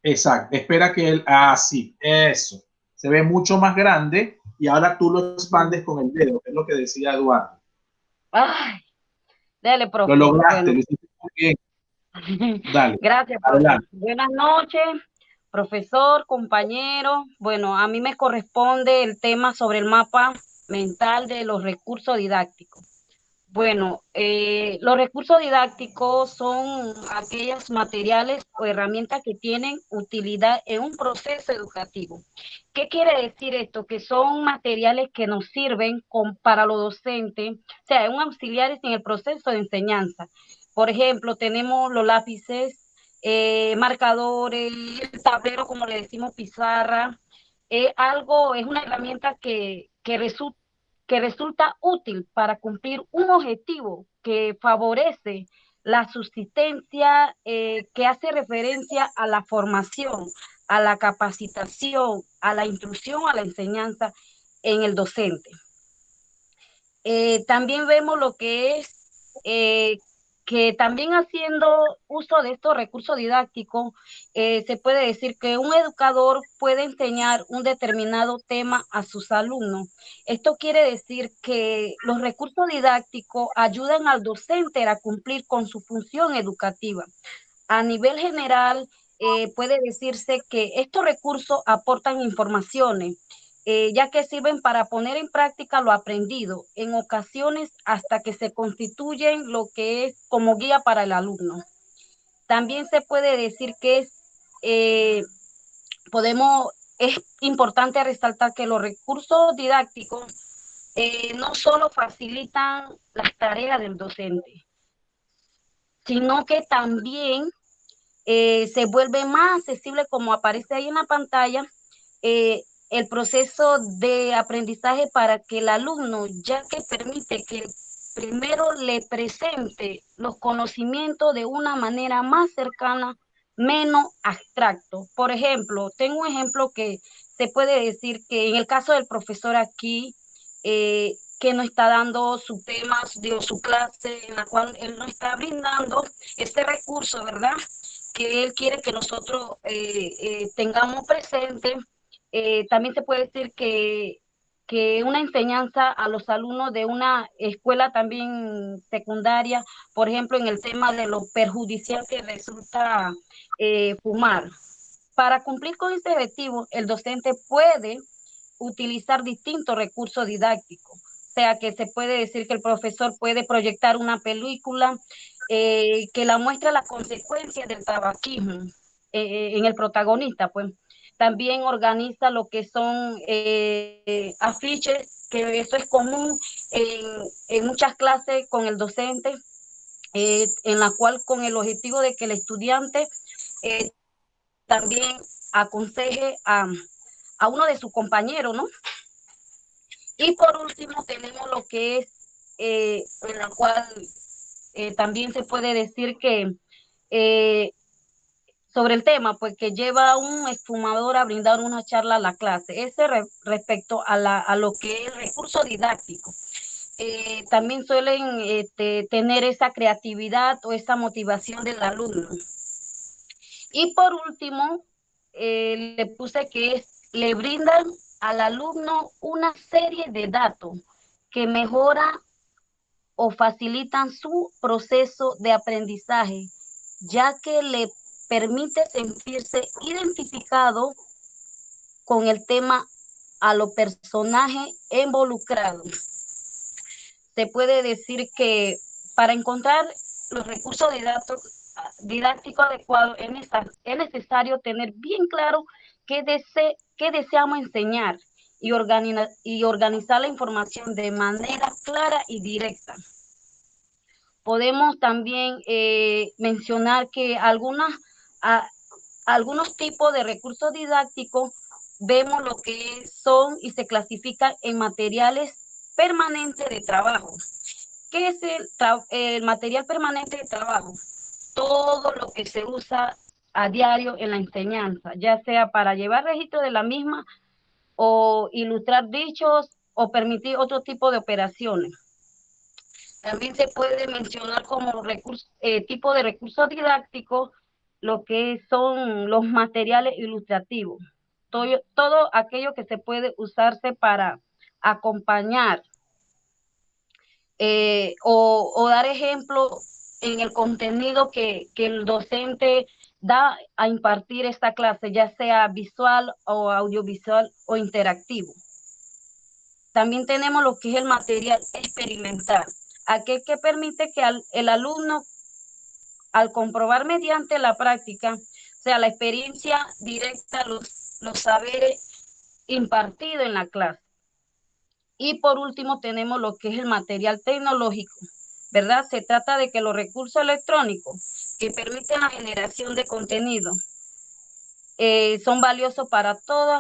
Exacto, espera que él, así, eso. Se ve mucho más grande y ahora tú lo expandes con el dedo, que es lo que decía Eduardo. Ay, dale, Lo profe. lograste, Bueno. lo hiciste muy bien. Dale, Gracias, profe. adelante. Buenas noches, profesor, compañero. Bueno, a mí me corresponde el tema sobre el mapa mental de los recursos didácticos. Bueno, los recursos didácticos son aquellos materiales o herramientas que tienen utilidad en un proceso educativo. ¿Qué quiere decir esto? Que son materiales que nos sirven para los docentes, o sea, un auxiliares en el proceso de enseñanza. Por ejemplo, tenemos los lápices, marcadores, el tablero, como le decimos, pizarra. Es una herramienta que resulta útil para cumplir un objetivo que favorece la subsistencia, que hace referencia a la formación, a la capacitación, a la instrucción, a la enseñanza en el docente. También vemos lo que es que también haciendo uso de estos recursos didácticos, se puede decir que un educador puede enseñar un determinado tema a sus alumnos. Esto quiere decir que los recursos didácticos ayudan al docente a cumplir con su función educativa. A nivel general, puede decirse que estos recursos aportan informaciones, ya que sirven para poner en práctica lo aprendido, en ocasiones hasta que se constituyen lo que es como guía para el alumno. También se puede decir que eh, es importante resaltar que los recursos didácticos no solo facilitan las tareas del docente, sino que también se vuelve más accesible, como aparece ahí en la pantalla, el proceso de aprendizaje para que el alumno, ya que permite que primero le presente los conocimientos de una manera más cercana, menos abstracto. Por ejemplo, tengo un ejemplo que se puede decir que en el caso del profesor aquí, que nos está dando su tema, su clase, en la cual él nos está brindando este recurso, ¿verdad? Que él quiere que nosotros tengamos presente. También se puede decir que una enseñanza a los alumnos de una escuela también secundaria, por ejemplo, en el tema de lo perjudicial que resulta fumar. Para cumplir con este objetivo, el docente puede utilizar distintos recursos didácticos. O sea, que se puede decir que el profesor puede proyectar una película que la muestra las consecuencias del tabaquismo en el protagonista, pues. También organiza lo que son afiches, que eso es común en muchas clases con el docente, en la cual con el objetivo de que el estudiante también aconseje a uno de sus compañeros, ¿no? Y por último tenemos lo que es, en la cual también se puede decir que sobre el tema, pues que lleva un exfumador a brindar una charla a la clase. Respecto a lo que es recurso didáctico. También suelen tener esa creatividad o esa motivación del alumno. Y por último, le puse que le brindan al alumno una serie de datos que mejora o facilitan su proceso de aprendizaje, ya que le permite sentirse identificado con el tema a los personajes involucrados. Se puede decir que para encontrar los recursos didáctico adecuado, es necesario tener bien claro qué deseamos enseñar y organizar la información de manera clara y directa. Podemos también mencionar que algunos tipos de recursos didácticos vemos lo que son y se clasifican en materiales permanentes de trabajo. ¿Qué es el material permanente de trabajo? Todo lo que se usa a diario en la enseñanza, ya sea para llevar registro de la misma o ilustrar dichos o permitir otro tipo de operaciones. También se puede mencionar como tipo de recursos didácticos lo que son los materiales ilustrativos. Todo aquello que se puede usarse para acompañar o dar ejemplo en el contenido que el docente da a impartir esta clase, ya sea visual o audiovisual o interactivo. También tenemos lo que es el material experimental, aquel que permite que el alumno, al comprobar mediante la práctica, o sea, la experiencia directa, los saberes impartidos en la clase. Y por último tenemos lo que es el material tecnológico, ¿verdad? Se trata de que los recursos electrónicos que permiten la generación de contenido son valiosos para todo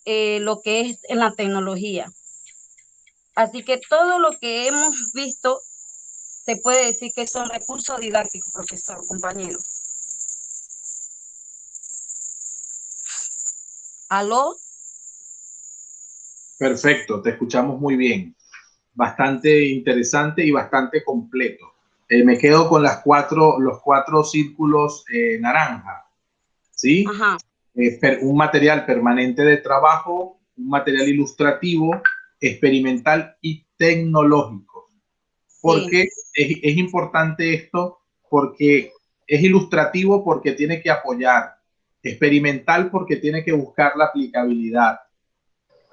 lo que es en la tecnología. Así que todo lo que hemos visto se puede decir que son recursos didácticos, profesor, compañero. ¿Aló? Perfecto, te escuchamos muy bien. Bastante interesante y bastante completo. Me quedo con los cuatro círculos naranja, ¿sí? Ajá. Un material permanente de trabajo, un material ilustrativo, experimental y tecnológico. Porque es importante esto, porque es ilustrativo porque tiene que apoyar, experimental porque tiene que buscar la aplicabilidad,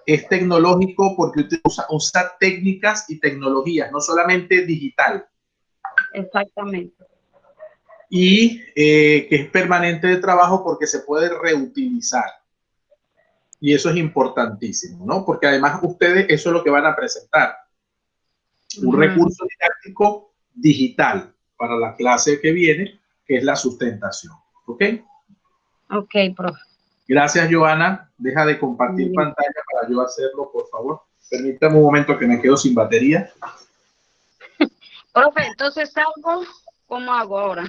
es tecnológico porque usa técnicas y tecnologías, no solamente digital. Exactamente. Y que es permanente de trabajo porque se puede reutilizar. Y eso es importantísimo, ¿no? Porque además ustedes eso es lo que van a presentar. Un recurso didáctico digital para la clase que viene, que es la sustentación. ¿Ok? Ok, profe. Gracias, Joana. Deja de compartir pantalla para yo hacerlo, por favor. Permítame un momento que me quedo sin batería. Profe, entonces salgo, ¿cómo hago ahora?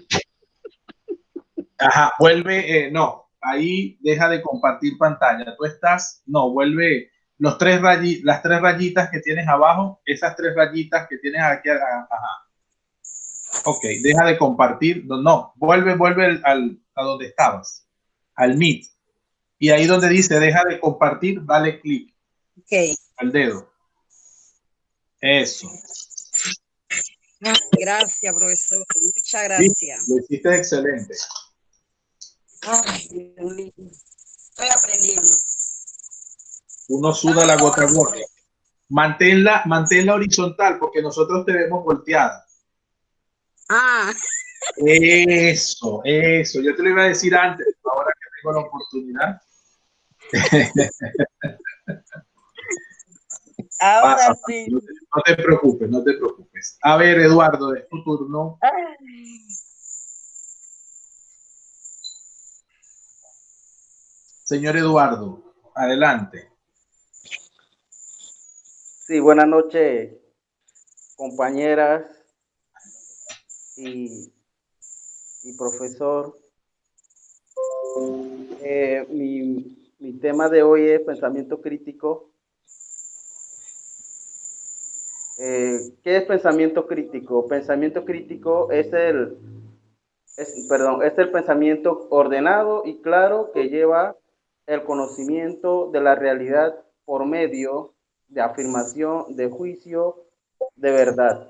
Ajá, vuelve, no, ahí deja de compartir pantalla. Tú estás, no, vuelve las tres rayitas que tienes abajo, esas tres rayitas que tienes aquí, ajá. Ok, deja de compartir, no, vuelve a donde estabas, al Meet. Y ahí donde dice deja de compartir, dale clic. Ok. Al dedo. Eso. Gracias, profesor. Muchas gracias. Sí, lo hiciste excelente. Ay, Dios mío. Estoy aprendiendo. Uno suda la gota a gota. Manténla horizontal porque nosotros te vemos volteada. Ah. Eso. Yo te lo iba a decir antes, ahora que tengo la oportunidad. Ahora sí. No te preocupes. A ver, Eduardo, es tu turno. Señor Eduardo, adelante. Sí, buenas noches, compañeras y profesor. Mi tema de hoy es pensamiento crítico. ¿Qué es pensamiento crítico? Pensamiento crítico es el pensamiento ordenado y claro que lleva el conocimiento de la realidad por medio de afirmación, de juicio, de verdad.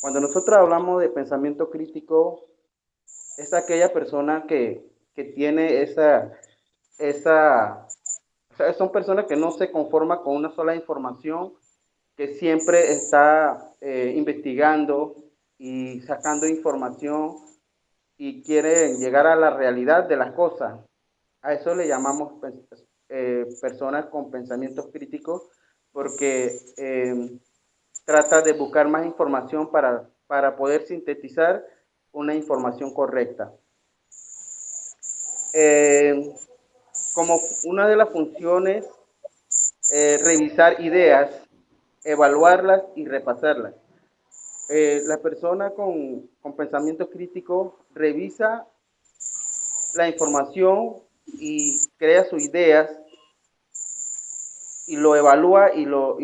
Cuando nosotros hablamos de pensamiento crítico, es aquella persona que tiene son personas que no se conforman con una sola información, que siempre está investigando y sacando información y quieren llegar a la realidad de las cosas. A eso le llamamos personas con pensamientos críticos, porque trata de buscar más información para poder sintetizar una información correcta. Como una de las funciones, revisar ideas, evaluarlas y repasarlas. La persona con pensamiento crítico revisa la información y crea sus ideas y lo evalúa y lo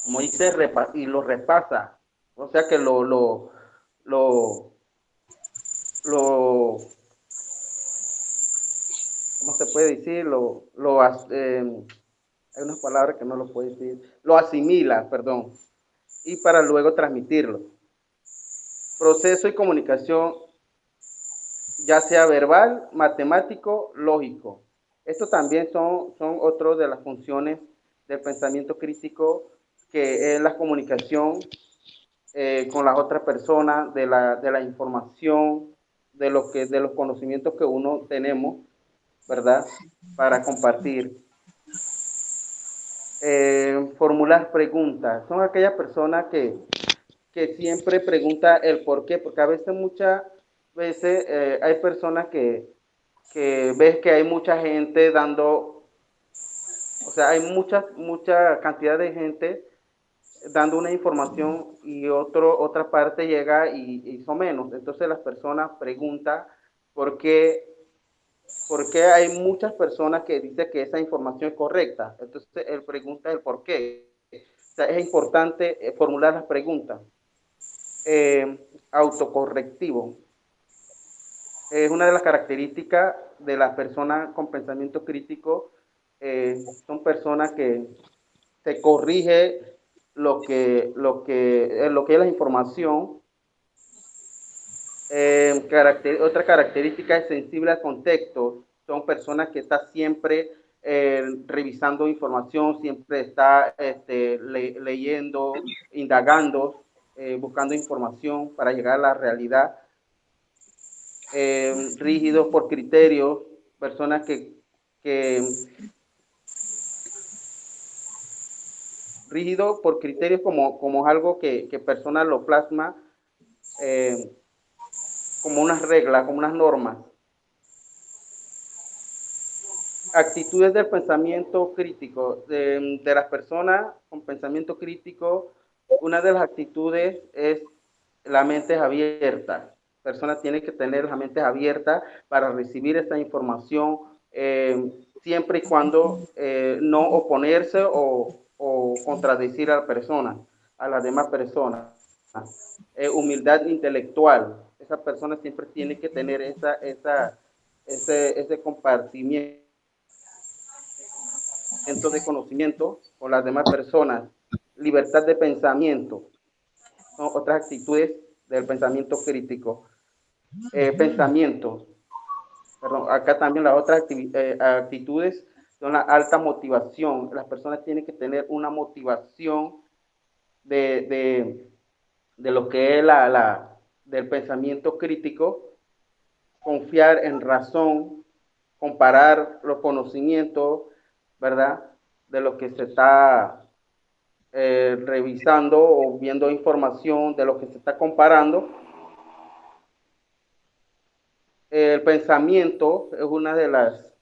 como dice, y lo repasa. O sea que ¿cómo se puede decir? Hay unas palabras que no lo puedo decir. Lo asimila, perdón, y para luego transmitirlo. Proceso y comunicación, ya sea verbal, matemático, lógico. Esto también son otras de las funciones del pensamiento crítico, que es la comunicación con las otras personas, de la información, de los conocimientos que uno tenemos, ¿verdad? Para compartir. Formular preguntas. Son aquellas personas que siempre pregunta el por qué, porque a veces, muchas veces, hay personas que ves que hay mucha gente dando, o sea, hay mucha cantidad de gente dando una información y otra parte llega y hizo menos. Entonces las personas preguntan por qué hay muchas personas que dicen que esa información es correcta. Entonces él pregunta el por qué. O sea, es importante formular las preguntas. Autocorrectivo. Es una de las características de las personas con pensamiento crítico. Son personas que se corrige lo que es la información. Otra característica es sensible al contexto. Son personas que están siempre revisando información, siempre está leyendo, indagando, buscando información para llegar a la realidad. Rígidos por criterios, personas que rígido por criterios como algo que persona lo plasma como unas reglas, como unas normas. Actitudes del pensamiento crítico. De las personas con pensamiento crítico, una de las actitudes es la mente abierta. La persona tiene que tener la mente abierta para recibir esta información, siempre y cuando no oponerse o contradecir a la persona, a las demás personas. Humildad intelectual. Esa persona siempre tiene que tener ese compartimiento de conocimiento con las demás personas. Libertad de pensamiento. Son otras actitudes del pensamiento crítico. Pensamiento. Perdón, acá también las otras actitudes son la alta motivación. Las personas tienen que tener una motivación de lo que es del pensamiento crítico, confiar en razón, comparar los conocimientos, ¿verdad? De lo que se está revisando o viendo información, de lo que se está comparando. El pensamiento es una de las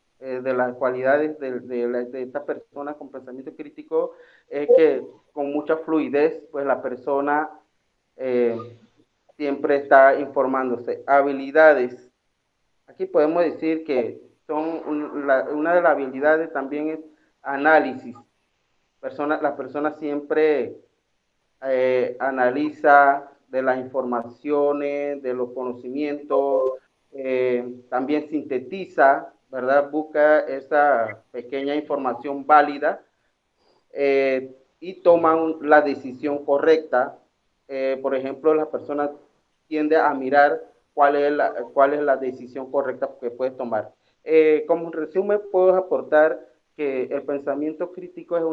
cualidades de esta persona con pensamiento crítico, es que con mucha fluidez, pues la persona siempre está informándose. Habilidades. Aquí podemos decir que son una de las habilidades también es análisis. La persona siempre analiza de las informaciones, de los conocimientos, también sintetiza, ¿verdad? Busca esa pequeña información válida y toma la decisión correcta. Por ejemplo, la persona tiende a mirar cuál es la decisión correcta que puede tomar. Como resumen, puedo aportar que el pensamiento crítico es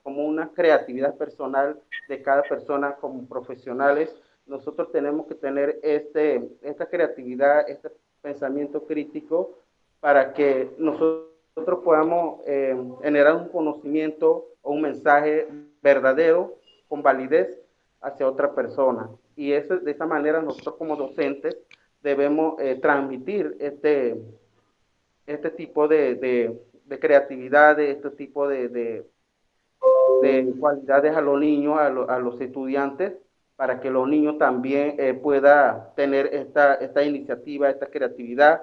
como una creatividad personal de cada persona como profesionales. nosotros tenemos que tener esta creatividad, este pensamiento crítico para que nosotros podamos generar un conocimiento o un mensaje verdadero, con validez, hacia otra persona. Y eso, de esa manera nosotros como docentes debemos transmitir este tipo de creatividad, este tipo de cualidades a los niños, a los estudiantes, para que los niños también puedan tener esta iniciativa, esta creatividad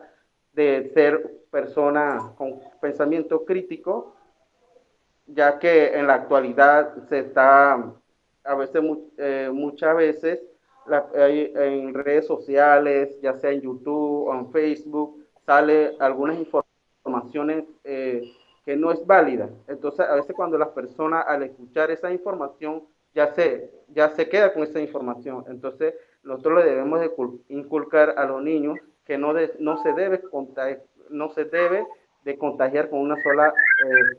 de ser personas con pensamiento crítico, ya que en la actualidad se está, a veces, muchas veces, en redes sociales, ya sea en YouTube o en Facebook, sale algunas informaciones que no es válida. Entonces, a veces cuando las personas al escuchar esa información ya se queda con esa información. Entonces, nosotros le debemos de inculcar a los niños que no se debe de contagiar con una sola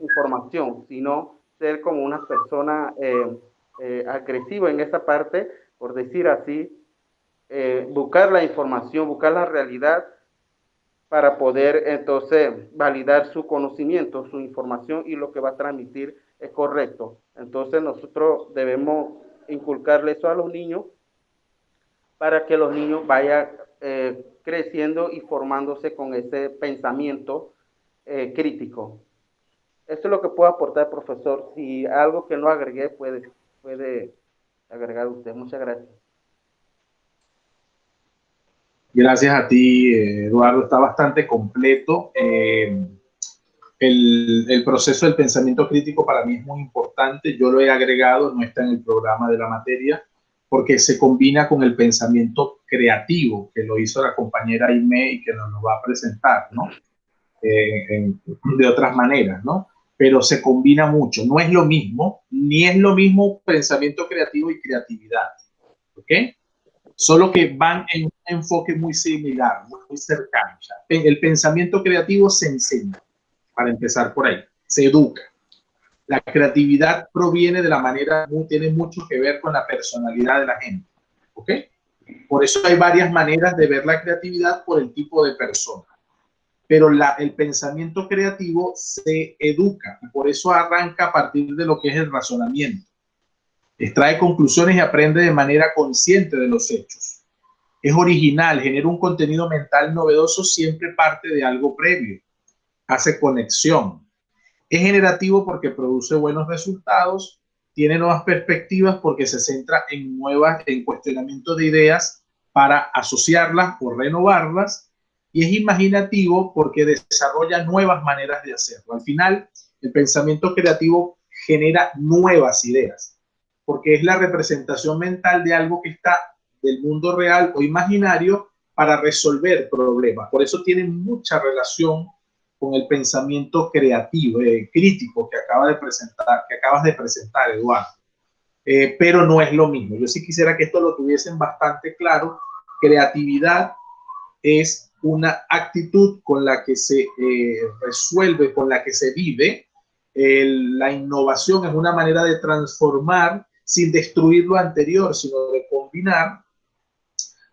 información, sino ser como una persona agresiva en esa parte, por decir así, buscar la información, buscar la realidad, para poder entonces validar su conocimiento, su información, y lo que va a transmitir es correcto. Entonces nosotros debemos inculcarle eso a los niños para que los niños vayan creciendo y formándose con ese pensamiento crítico. Esto es lo que puedo aportar, profesor. Si algo que no agregué, puede agregar usted. Muchas gracias. Gracias a ti, Eduardo. Está bastante completo. El proceso del pensamiento crítico para mí es muy importante. Yo lo he agregado, no está en el programa de la materia, porque se combina con el pensamiento creativo, que lo hizo la compañera Aimé y que nos lo va a presentar, ¿no? De otras maneras, ¿no? Pero se combina mucho. No es lo mismo, ni es lo mismo pensamiento creativo y creatividad, ¿ok? Solo que van en un enfoque muy similar, muy cercano. O sea, el pensamiento creativo se enseña, para empezar por ahí, se educa. La creatividad proviene de la manera, tiene mucho que ver con la personalidad de la gente, ¿ok? Por eso hay varias maneras de ver la creatividad por el tipo de persona. Pero el pensamiento creativo se educa y por eso arranca a partir de lo que es el razonamiento. Extrae conclusiones y aprende de manera consciente de los hechos. Es original, genera un contenido mental novedoso, siempre parte de algo previo. Hace conexión. Es generativo porque produce buenos resultados, tiene nuevas perspectivas porque se centra en cuestionamiento de ideas para asociarlas o renovarlas, y es imaginativo porque desarrolla nuevas maneras de hacerlo. Al final, el pensamiento creativo genera nuevas ideas, porque es la representación mental de algo que está del mundo real o imaginario para resolver problemas. Por eso tiene mucha relación con el pensamiento creativo, crítico que acabas de presentar, Eduardo. Pero no es lo mismo. Yo sí quisiera que esto lo tuviesen bastante claro. Creatividad es una actitud con la que se resuelve, con la que se vive. La innovación es una manera de transformar sin destruir lo anterior, sino de combinar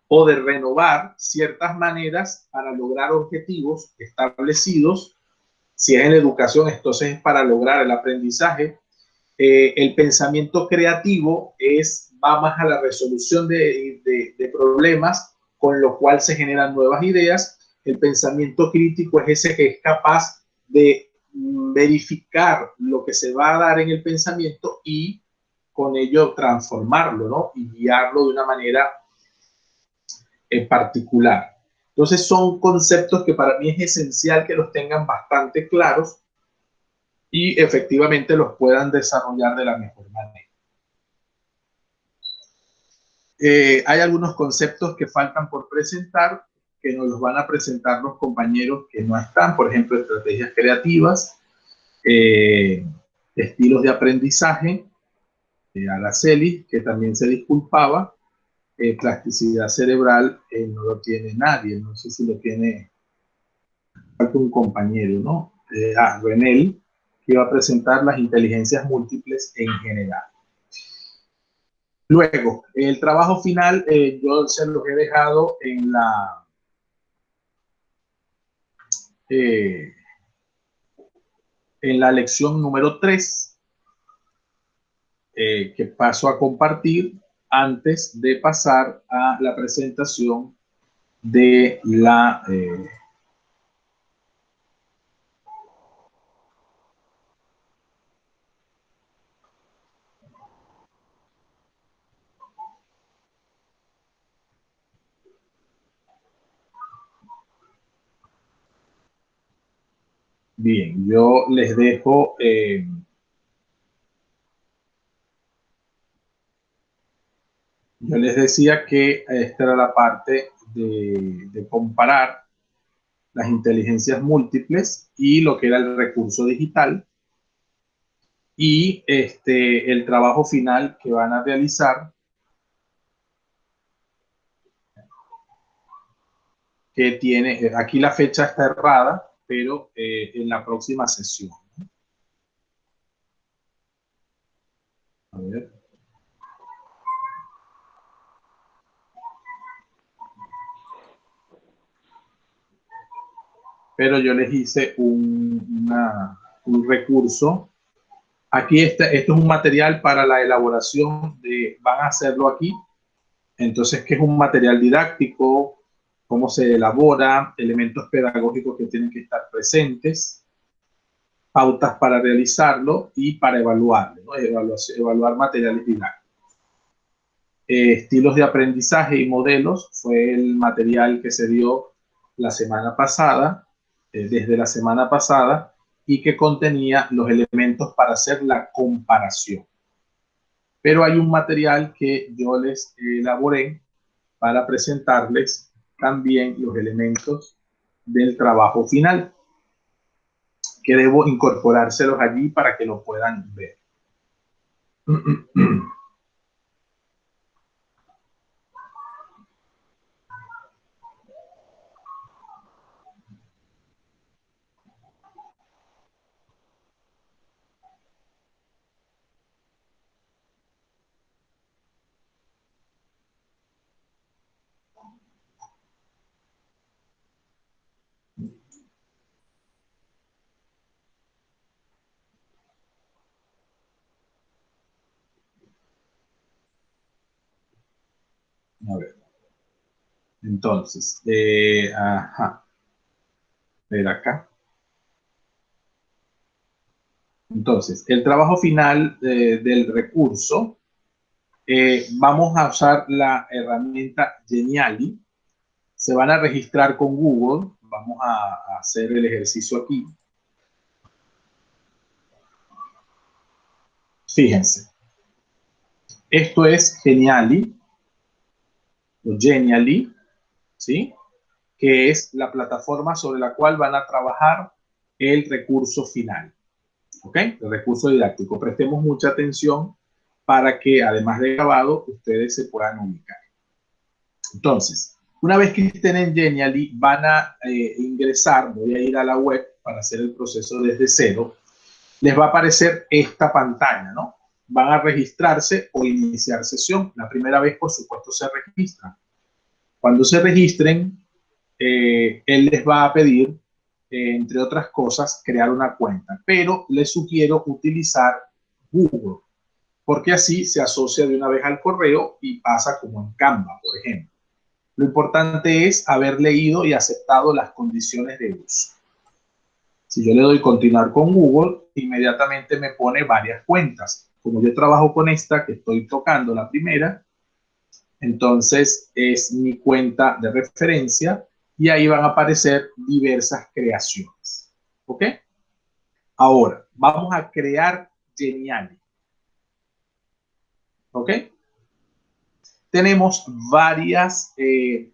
o de renovar ciertas maneras para lograr objetivos establecidos. Si es en la educación, entonces es para lograr el aprendizaje. El pensamiento creativo va más a la resolución de problemas, con lo cual se generan nuevas ideas. El pensamiento crítico es ese que es capaz de verificar lo que se va a dar en el pensamiento y con ello transformarlo, ¿no? Y guiarlo de una manera particular. Entonces son conceptos que para mí es esencial que los tengan bastante claros y efectivamente los puedan desarrollar de la mejor manera. Hay algunos conceptos que faltan por presentar, que nos los van a presentar los compañeros que no están, por ejemplo, estrategias creativas, estilos de aprendizaje, Araceli, que también se disculpaba, plasticidad cerebral, no lo tiene nadie, no sé si lo tiene un compañero, ¿no? Renel, que iba a presentar las inteligencias múltiples en general. Luego, el trabajo final yo se los he dejado en la lección número 3, que paso a compartir antes de pasar a la presentación de la... Bien, yo les dejo... yo les decía que esta era la parte de comparar las inteligencias múltiples y lo que era el recurso digital, y el trabajo final que van a realizar, que tiene, aquí la fecha está errada, pero en la próxima sesión. A ver. Pero yo les hice un recurso. Aquí esto es un material para la elaboración van a hacerlo aquí. Entonces, ¿qué es un material didáctico? ¿Cómo se elabora? Elementos pedagógicos que tienen que estar presentes, pautas para realizarlo y para evaluarlo, ¿no? Evaluar materiales didácticos. Estilos de aprendizaje y modelos fue el material que se dio la semana pasada, desde la semana pasada, y que contenía los elementos para hacer la comparación. Pero hay un material que yo les elaboré para presentarles también los elementos del trabajo final, que debo incorporárselos allí para que lo puedan ver. A ver. Entonces, ajá. Ver acá. Entonces, el trabajo final del recurso, vamos a usar la herramienta Geniali. Se van a registrar con Google. Vamos a hacer el ejercicio aquí. Fíjense. Esto es Geniali, o Geniali, ¿sí? Que es la plataforma sobre la cual van a trabajar el recurso final. ¿Ok? El recurso didáctico. Prestemos mucha atención para que, además de grabado, ustedes se puedan ubicar. Entonces, una vez que estén en Geniali, van a ingresar, voy a ir a la web para hacer el proceso desde cero. Les va a aparecer esta pantalla, ¿no? Van a registrarse o iniciar sesión. La primera vez, por supuesto, se registran. Cuando se registren, él les va a pedir, entre otras cosas, crear una cuenta. Pero les sugiero utilizar Google, porque así se asocia de una vez al correo y pasa como en Canva, por ejemplo. Lo importante es haber leído y aceptado las condiciones de uso. Si yo le doy continuar con Google, inmediatamente me pone varias cuentas. Como yo trabajo con esta, que estoy tocando la primera, entonces es mi cuenta de referencia y ahí van a aparecer diversas creaciones. ¿Ok? Ahora, vamos a crear Geniali. ¿Ok? Tenemos varias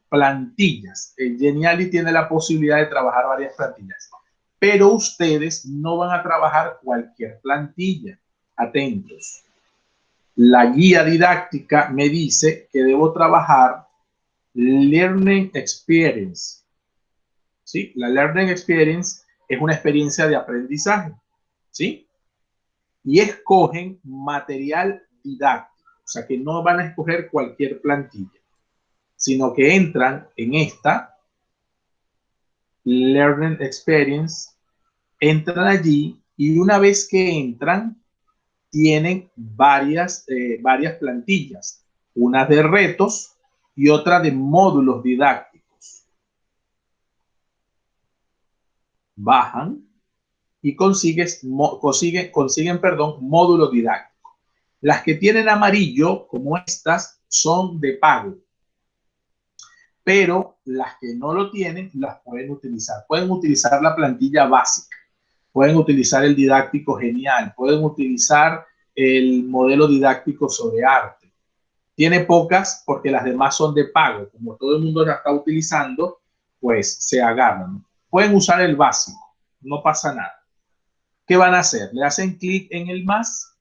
plantillas. Geniali tiene la posibilidad de trabajar varias plantillas, pero ustedes no van a trabajar cualquier plantilla. Atentos. La guía didáctica me dice que debo trabajar Learning Experience. ¿Sí? La Learning Experience es una experiencia de aprendizaje. ¿Sí? Y escogen material didáctico. O sea que no van a escoger cualquier plantilla, sino que entran en esta Learning Experience, entran allí y una vez que entran, tienen varias plantillas, una de retos y otra de módulos didácticos. Bajan y consiguen módulo didáctico. Las que tienen amarillo, como estas, son de pago. Pero las que no lo tienen, las pueden utilizar. Pueden utilizar la plantilla básica. Pueden utilizar el didáctico genial. Pueden utilizar el modelo didáctico sobre arte. Tiene pocas porque las demás son de pago. Como todo el mundo la está utilizando, pues se agarran. Pueden usar el básico. No pasa nada. ¿Qué van a hacer? Le hacen clic en el más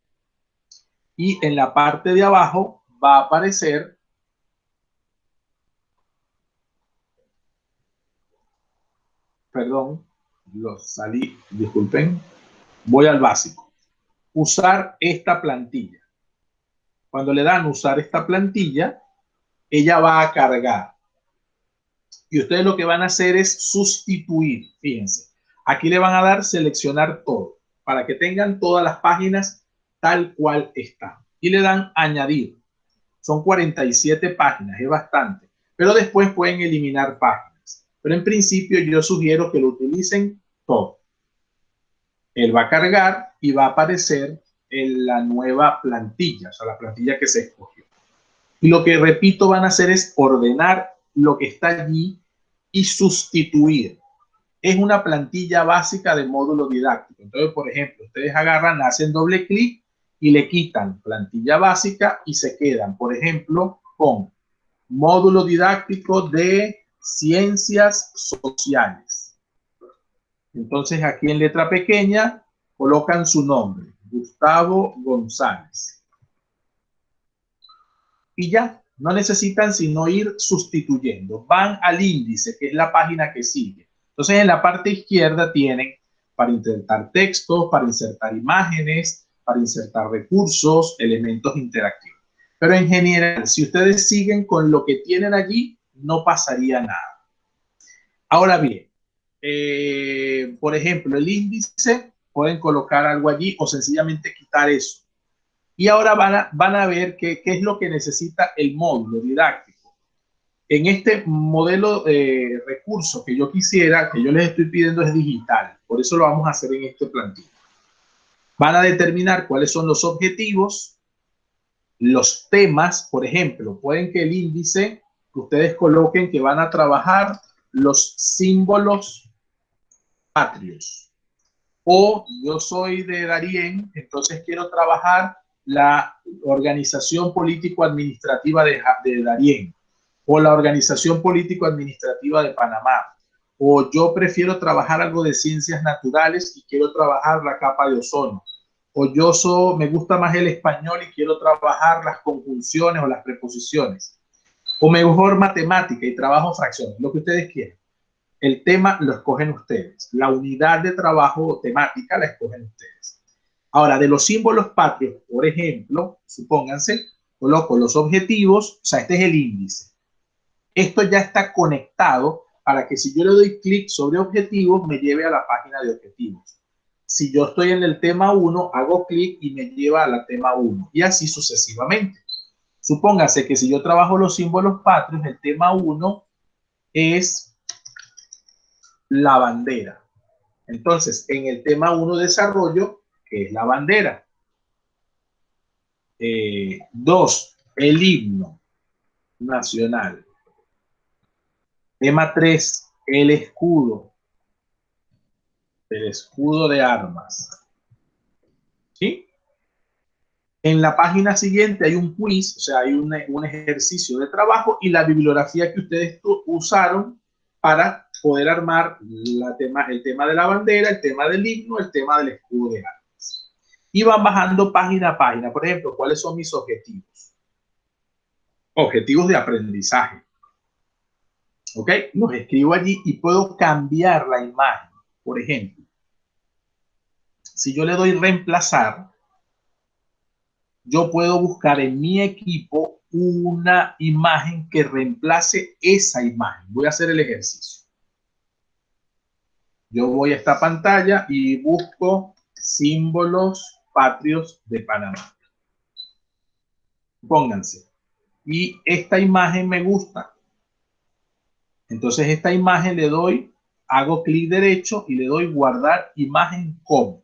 y en la parte de abajo va a aparecer salí, disculpen, voy al básico. Usar esta plantilla. Cuando le dan usar esta plantilla, ella va a cargar. Y ustedes lo que van a hacer es sustituir. Fíjense, aquí le van a dar seleccionar todo para que tengan todas las páginas tal cual están. Y le dan añadir. Son 47 páginas, es bastante. Pero después pueden eliminar páginas. Pero en principio yo sugiero que lo utilicen todo. Él va a cargar y va a aparecer en la nueva plantilla, o sea, la plantilla que se escogió. Y lo que, repito, van a hacer es ordenar lo que está allí y sustituir. Es una plantilla básica de módulo didáctico. Entonces, por ejemplo, ustedes agarran, hacen doble clic y le quitan plantilla básica y se quedan, por ejemplo, con módulo didáctico de ciencias sociales. Entonces, aquí en letra pequeña colocan su nombre, Gustavo González. Y ya, no necesitan sino ir sustituyendo. Van al índice, que es la página que sigue. Entonces, en la parte izquierda tienen para insertar textos, para insertar imágenes, para insertar recursos, elementos interactivos. Pero en general, si ustedes siguen con lo que tienen allí, no pasaría nada. Ahora bien, por ejemplo, el índice, pueden colocar algo allí o sencillamente quitar eso. Y ahora van a ver qué es lo que necesita el módulo didáctico. En este modelo de recursos que yo quisiera, que yo les estoy pidiendo, es digital. Por eso lo vamos a hacer en este plantilla. Van a determinar cuáles son los objetivos, los temas. Por ejemplo, pueden que el índice, que ustedes coloquen que van a trabajar los símbolos patrios. O yo soy de Darién, entonces quiero trabajar la organización político-administrativa de Darién, o la organización político-administrativa de Panamá, o yo prefiero trabajar algo de ciencias naturales y quiero trabajar la capa de ozono, o me gusta más el español y quiero trabajar las conjunciones o las preposiciones, o mejor matemática y trabajo fracciones, lo que ustedes quieran. El tema lo escogen ustedes, la unidad de trabajo temática la escogen ustedes. Ahora, de los símbolos patrios, por ejemplo, supónganse, coloco los objetivos, o sea, este es el índice. Esto ya está conectado para que si yo le doy clic sobre objetivos, me lleve a la página de objetivos. Si yo estoy en el tema 1, hago clic y me lleva a la tema 1, y así sucesivamente. Supóngase que si yo trabajo los símbolos patrios, el tema 1 es la bandera. Entonces, en el tema 1 desarrollo, que es la bandera. 2, el himno nacional. Tema 3, el escudo de armas. ¿Sí? En la página siguiente hay un quiz, o sea, hay un ejercicio de trabajo y la bibliografía que ustedes usaron para poder armar el tema de la bandera, el tema del himno, el tema del escudo de armas. Y van bajando página a página. Por ejemplo, ¿cuáles son mis objetivos? Objetivos de aprendizaje. ¿Ok? Los escribo allí y puedo cambiar la imagen. Por ejemplo, si yo le doy reemplazar, yo puedo buscar en mi equipo una imagen que reemplace esa imagen. Voy a hacer el ejercicio. Yo voy a esta pantalla y busco símbolos patrios de Panamá. Pónganse. Y esta imagen me gusta. Entonces esta imagen le doy, hago clic derecho y le doy guardar imagen como.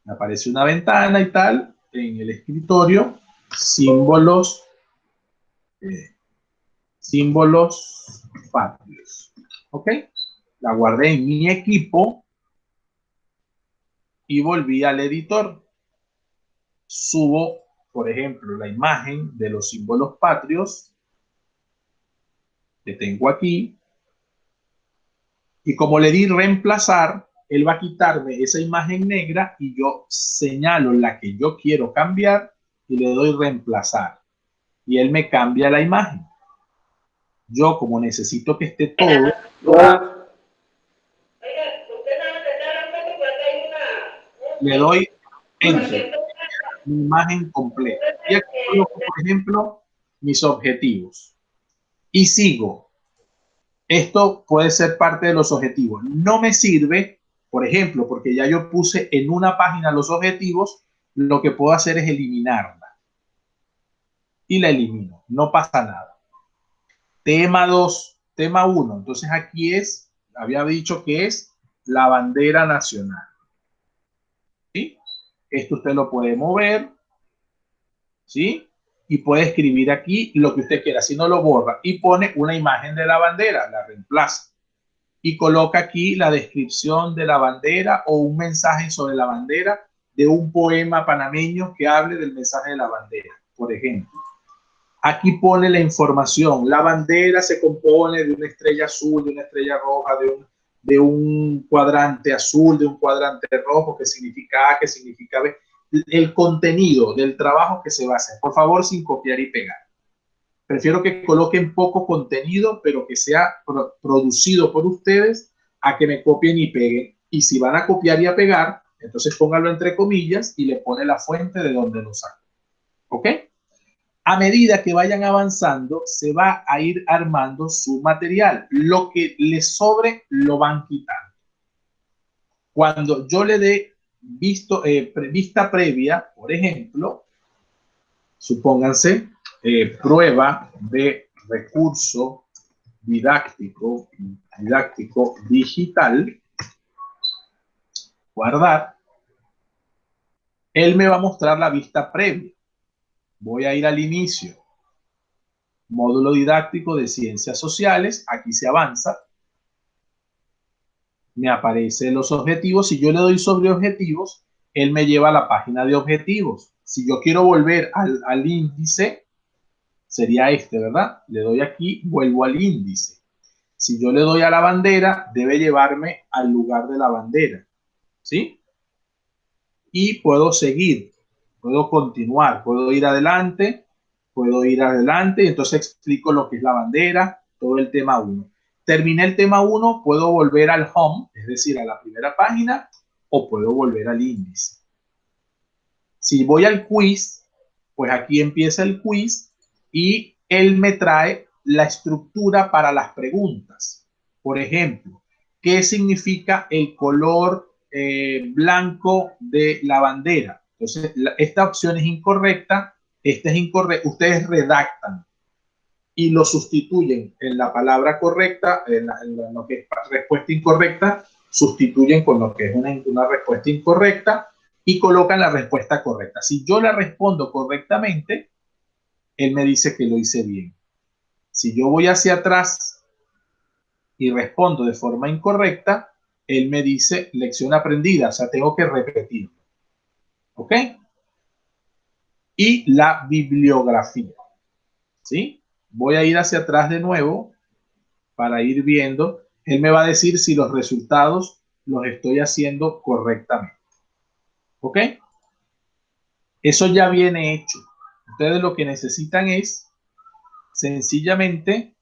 Me aparece una ventana y tal en el escritorio, símbolos patrios. ¿Ok? La guardé en mi equipo y volví al editor. Subo, por ejemplo, la imagen de los símbolos patrios que tengo aquí. Y como le di reemplazar, él va a quitarme esa imagen negra y yo señalo la que yo quiero cambiar y le doy reemplazar. Y él me cambia la imagen. Yo, como necesito que esté todo, le doy enter, mi imagen completa. Y aquí coloco, por ejemplo, mis objetivos. Y sigo. Esto puede ser parte de los objetivos. No me sirve, por ejemplo, porque ya yo puse en una página los objetivos, lo que puedo hacer es eliminarla. Y la elimino. No pasa nada. Tema 2, tema 1. Entonces aquí es, había dicho que es la bandera nacional. ¿Sí? Esto usted lo puede mover. ¿Sí? Y puede escribir aquí lo que usted quiera. Si no, lo borra y pone una imagen de la bandera, la reemplaza. Y coloca aquí la descripción de la bandera o un mensaje sobre la bandera de un poema panameño que hable del mensaje de la bandera, por ejemplo. Aquí pone la información. La bandera se compone de una estrella azul, de una estrella roja, de un cuadrante azul, de un cuadrante rojo, que significa A, que significa B. El contenido del trabajo que se va a hacer. Por favor, sin copiar y pegar. Prefiero que coloquen poco contenido, pero que sea producido por ustedes, a que me copien y peguen. Y si van a copiar y a pegar, entonces pónganlo entre comillas y le pone la fuente de donde lo sacan. ¿Ok? A medida que vayan avanzando, se va a ir armando su material. Lo que les sobre, lo van quitando. Cuando yo le dé vista previa, por ejemplo, supónganse, prueba de recurso didáctico digital, guardar, él me va a mostrar la vista previa. Voy a ir al inicio, módulo didáctico de ciencias sociales, aquí se avanza, me aparecen los objetivos. Si yo le doy sobre objetivos, él me lleva a la página de objetivos. Si yo quiero volver al índice, sería este, ¿verdad? Le doy aquí, vuelvo al índice. Si yo le doy a la bandera, debe llevarme al lugar de la bandera, ¿sí? Y puedo seguir, puedo continuar, puedo ir adelante, y entonces explico lo que es la bandera, todo el tema 1. Terminé el tema 1, puedo volver al home, es decir, a la primera página, o puedo volver al índice. Si voy al quiz, pues aquí empieza el quiz y él me trae la estructura para las preguntas. Por ejemplo, ¿qué significa el color blanco de la bandera? Entonces, esta opción es incorrecta, esta es incorrecta. Ustedes redactan y lo sustituyen en la palabra correcta, en lo que es respuesta incorrecta, sustituyen con lo que es una respuesta incorrecta y colocan la respuesta correcta. Si yo la respondo correctamente, él me dice que lo hice bien. Si yo voy hacia atrás y respondo de forma incorrecta, él me dice lección aprendida, o sea, tengo que repetirlo. ¿Ok? Y la bibliografía. ¿Sí? Voy a ir hacia atrás de nuevo para ir viendo. Él me va a decir si los resultados los estoy haciendo correctamente. ¿Ok? Eso ya viene hecho. Ustedes lo que necesitan es sencillamente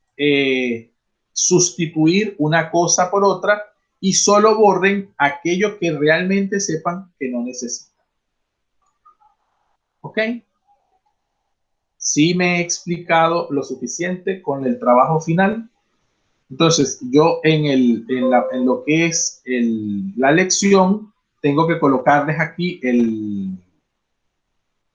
sustituir una cosa por otra y solo borren aquello que realmente sepan que no necesitan. ¿Ok? Sí me he explicado lo suficiente con el trabajo final. Entonces, yo en lo que es la lección, tengo que colocarles aquí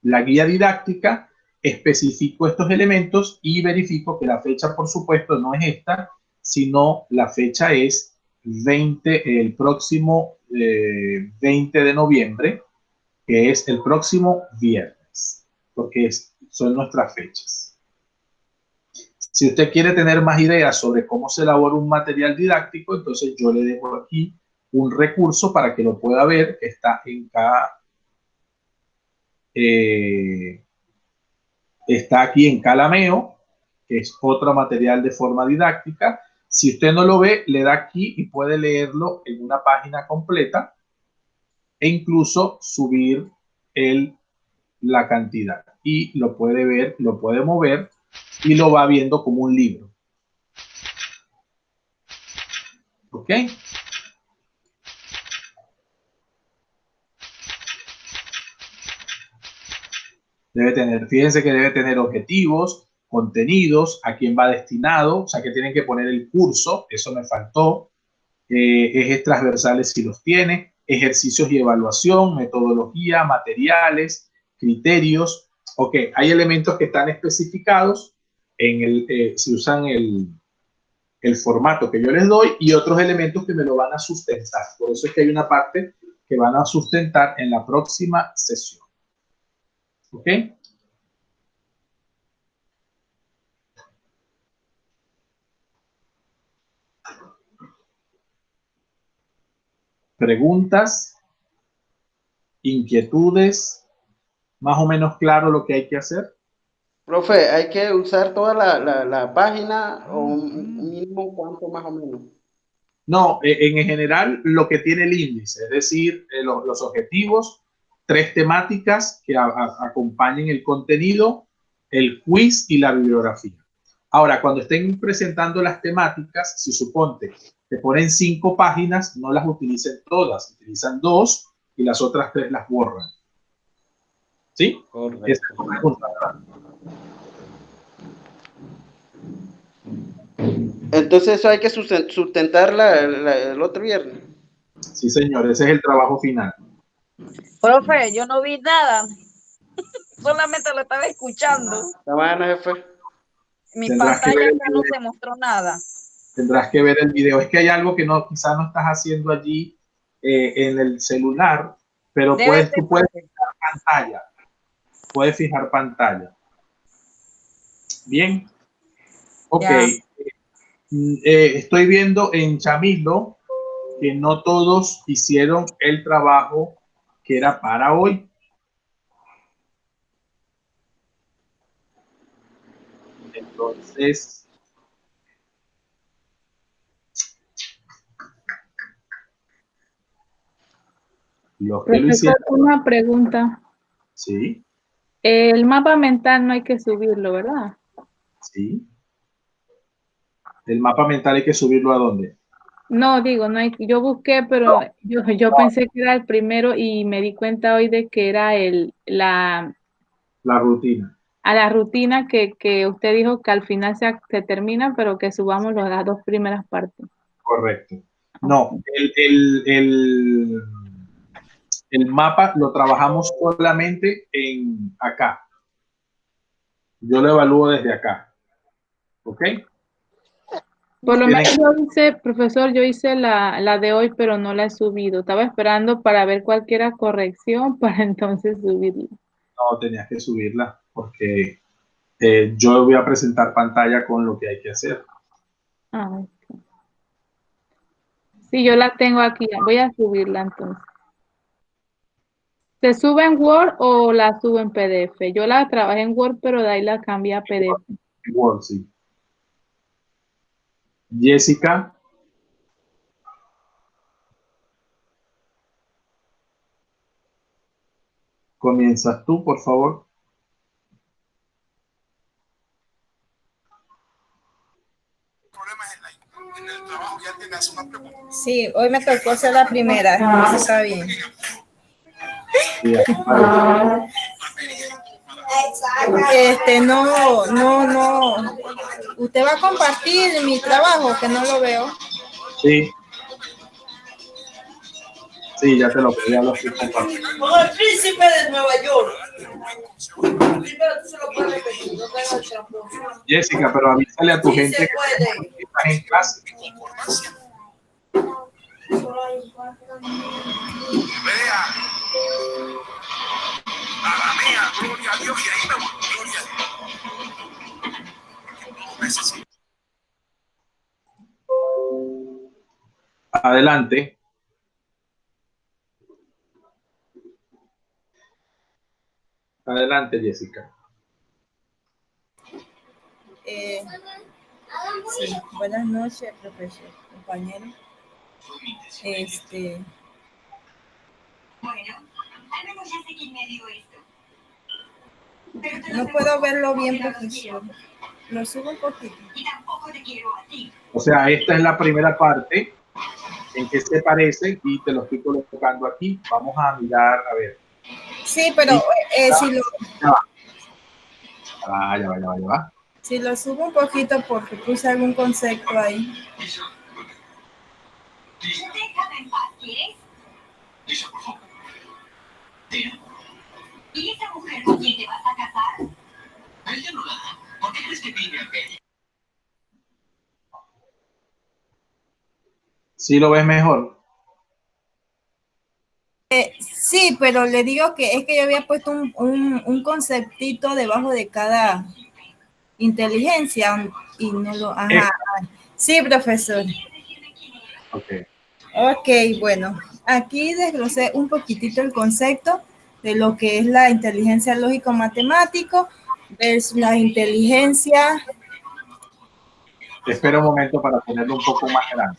la guía didáctica, especifico estos elementos y verifico que la fecha, por supuesto, no es esta, sino la fecha es el próximo 20 de noviembre, que es el próximo viernes, porque son nuestras fechas. Si usted quiere tener más ideas sobre cómo se elabora un material didáctico, entonces yo le dejo aquí un recurso para que lo pueda ver. Está en está aquí en Calameo, que es otro material de forma didáctica. Si usted no lo ve, le da aquí y puede leerlo en una página completa e incluso subir la cantidad. Y lo puede ver, lo puede mover y lo va viendo como un libro. ¿Ok? Fíjense que debe tener objetivos, contenidos, a quién va destinado, o sea que tienen que poner el curso, eso me faltó, ejes transversales si los tiene, ejercicios y evaluación, metodología, materiales, criterios. Ok, hay elementos que están especificados si usan el formato que yo les doy y otros elementos que me lo van a sustentar. Por eso es que hay una parte que van a sustentar en la próxima sesión. ¿Ok? Preguntas, inquietudes, más o menos claro lo que hay que hacer. Profe, ¿hay que usar toda la página o un mínimo cuánto más o menos? No, en general lo que tiene el índice, es decir, los objetivos, 3 temáticas que acompañen el contenido, el quiz y la bibliografía. Ahora, cuando estén presentando las temáticas, si suponte que ponen 5 páginas, no las utilicen todas, utilizan 2 y las otras 3 las borran. ¿Sí? Correcto. Esa es la pregunta, ¿verdad? Entonces eso hay que sustentar el otro viernes. Sí, señor, ese es el trabajo final. Profe, yo no vi nada. Solamente lo estaba escuchando. La mañana, jefe. Mi Tendrás que pantalla ver ya no se mostró nada. Tendrás que ver el video. Es que hay algo que quizás no estás haciendo allí en el celular, pero tú puedes fijar pantalla. Puedes fijar pantalla. Bien. Ok. Estoy viendo en Chamilo que no todos hicieron el trabajo que era para hoy. Entonces, los que lo hicieron. Una pregunta. Sí, El mapa mental no hay que subirlo, ¿verdad? sí. El mapa mental hay que subirlo ¿a dónde? No, digo, no hay, yo busqué, pero yo pensé que era el primero y me di cuenta hoy de que era La rutina. a la rutina que usted dijo que al final se termina, pero que subamos las 2 primeras partes. Correcto. No, el mapa lo trabajamos solamente acá. Yo lo evalúo desde acá. ¿Ok? Por lo menos yo hice, profesor, yo hice la de hoy, pero no la he subido. Estaba esperando para ver cualquier corrección para entonces subirla. No, tenías que subirla porque yo voy a presentar pantalla con lo que hay que hacer. Ah, okay. Sí, yo la tengo aquí. Voy a subirla entonces. ¿Se sube en Word o la subo en PDF? Yo la trabajé en Word, pero de ahí la cambié a PDF. Word, sí. Jessica. Comienzas tú, por favor. Sí, hoy me tocó hacer la primera. Eso está bien. Sí, No. Usted va a compartir mi trabajo, que no lo veo. Sí. Sí, ya te lo pedí, ya lo estoy compartiendo. Como el príncipe de Nueva York. Primero tú se lo puedes repetir, no tengo el champú. Jessica, pero avísale a tu Sí gente se que puede. estás en clase. Adelante. Adelante, Jessica. Sí, buenas noches, profesor, compañero. Bueno, al menos ya sé quién me dio esto. No puedo verlo bien, profesor. Lo subo un poquito. Y tampoco te quiero a ti. O sea, esta es la primera parte en que se parecen y te lo estoy colocando aquí. Vamos a mirar, a ver. Sí, pero Ya va. si lo subo un poquito porque puse algún concepto ahí. Déjame en paz, ¿quieres? Eso, por favor. ¿Y esa mujer con quién te vas a casar? Ella no la da. ¿Por qué crees que vive a ella? ¿Sí lo ves mejor? Sí, pero le digo que es que yo había puesto un conceptito debajo de cada inteligencia y no lo... Ajá. Sí, profesor. Ok, bueno. Aquí desglosé un poquitito el concepto de lo que es la inteligencia lógico-matemático versus la inteligencia... Espera un momento para ponerlo un poco más grande.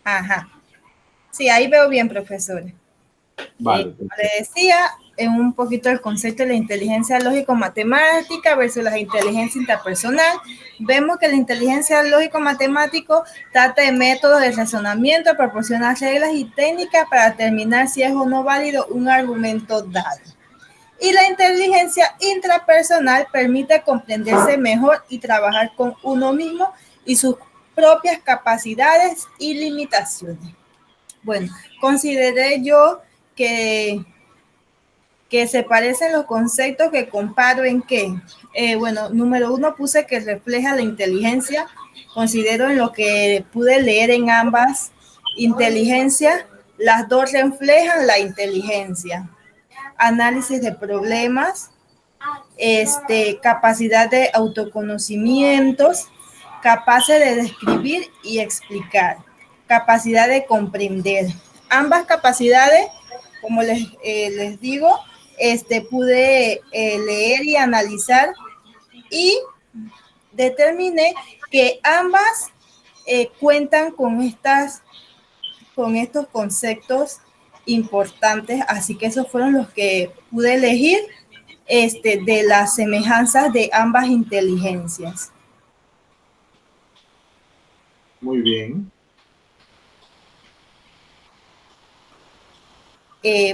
Ajá. Sí, ahí veo bien, profesor. Vale. Como le decía, en un poquito el concepto de la inteligencia lógico-matemática versus la inteligencia interpersonal. Vemos que la inteligencia lógico-matemático trata de métodos de razonamiento, proporciona reglas y técnicas para determinar si es o no válido un argumento dado. Y la inteligencia intrapersonal permite comprenderse mejor y trabajar con uno mismo y sus propias capacidades y limitaciones. Bueno, consideré yo que se parecen los conceptos que comparo en qué. Bueno, número uno puse que refleja la inteligencia. Considero en lo que pude leer en ambas inteligencias, las dos reflejan la inteligencia. Análisis de problemas, capacidad de autoconocimientos, capaces de describir y explicar, capacidad de comprender. Ambas capacidades, como les digo, pude leer y analizar y determiné que ambas cuentan con estos conceptos importantes, así que esos fueron los que pude elegir de las semejanzas de ambas inteligencias. Muy bien.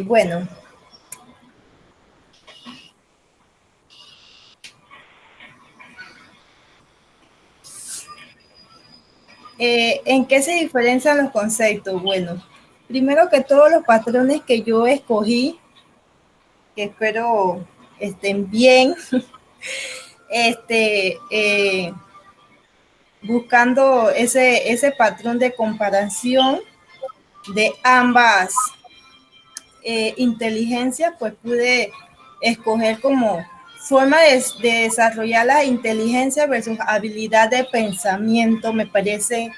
Bueno. ¿En qué se diferencian los conceptos? Bueno, primero que todos los patrones que yo escogí, que espero estén bien, buscando ese patrón de comparación de ambas inteligencias, pues pude escoger como forma de desarrollar la inteligencia versus habilidad de pensamiento. Me parece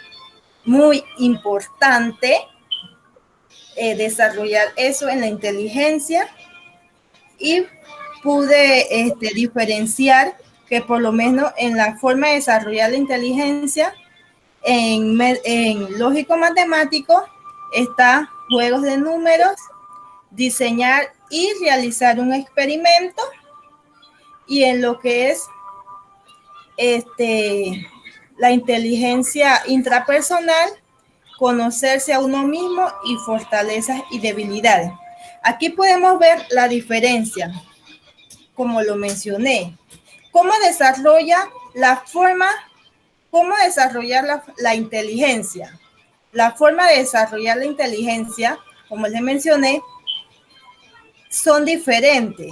muy importante desarrollar eso en la inteligencia y pude diferenciar que por lo menos en la forma de desarrollar la inteligencia en lógico-matemático está juegos de números, diseñar y realizar un experimento, y en lo que es la inteligencia intrapersonal conocerse a uno mismo y fortalezas y debilidades. Aquí podemos ver la diferencia, como lo mencioné. ¿Cómo desarrollar la inteligencia? La forma de desarrollar la inteligencia, como les mencioné, son diferentes.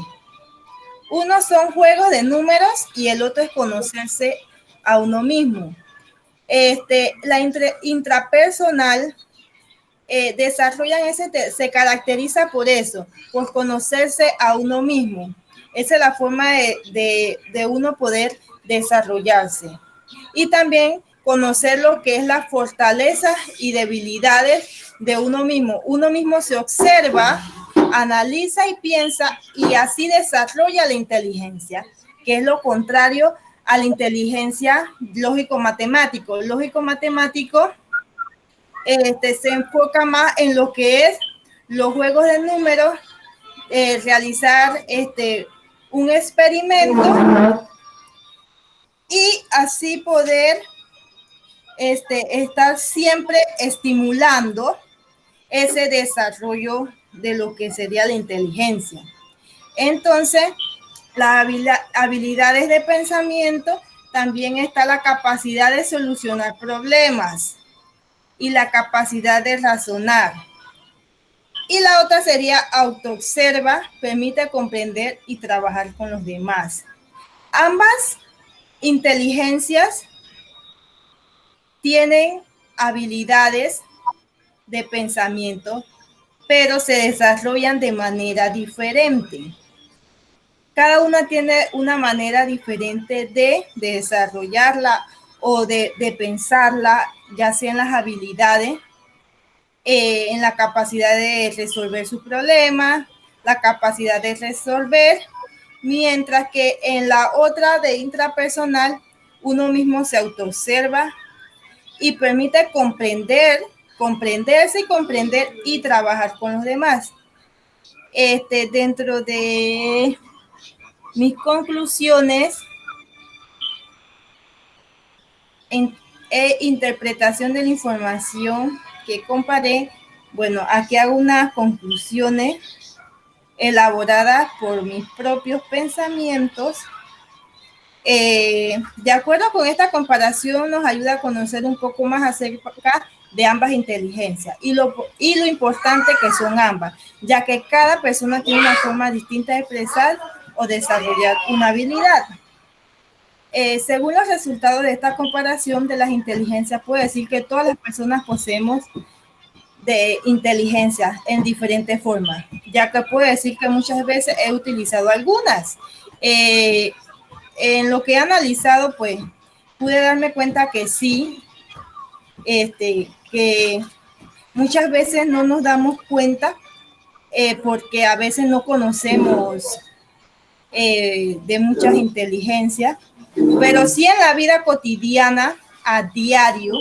Uno son juegos de números y el otro es conocerse a uno mismo. La intrapersonal se caracteriza por eso, por conocerse a uno mismo. Esa es la forma de uno poder desarrollarse. Y también conocer lo que es las fortalezas y debilidades de uno mismo. Uno mismo se observa, analiza y piensa y así desarrolla la inteligencia, que es lo contrario a la inteligencia lógico-matemático. Lógico-matemático se enfoca más en lo que es los juegos de números, realizar un experimento y así poder estar siempre estimulando ese desarrollo de lo que sería la inteligencia. Entonces, las habilidades de pensamiento, también está la capacidad de solucionar problemas y la capacidad de razonar. Y la otra sería autoobserva, permite comprender y trabajar con los demás. Ambas inteligencias tienen habilidades de pensamiento, pero se desarrollan de manera diferente. Cada una tiene una manera diferente de desarrollarla o de pensarla, ya sea en las habilidades, en la capacidad de resolver sus problemas, la capacidad de resolver, mientras que en la otra de intrapersonal, uno mismo se autoobserva y permite comprenderse y comprender y trabajar con los demás. Dentro de mis conclusiones, interpretación de la información que comparé, bueno, aquí hago unas conclusiones elaboradas por mis propios pensamientos. De acuerdo con esta comparación, nos ayuda a conocer un poco más acerca de ambas inteligencias y lo importante que son ambas, ya que cada persona tiene una forma distinta de expresar o desarrollar una habilidad. Según los resultados de esta comparación de las inteligencias, puedo decir que todas las personas poseemos de inteligencia en diferentes formas, ya que puedo decir que muchas veces he utilizado algunas. En lo que he analizado, pues, pude darme cuenta que sí, que muchas veces no nos damos cuenta porque a veces no conocemos de muchas inteligencias, pero sí en la vida cotidiana, a diario,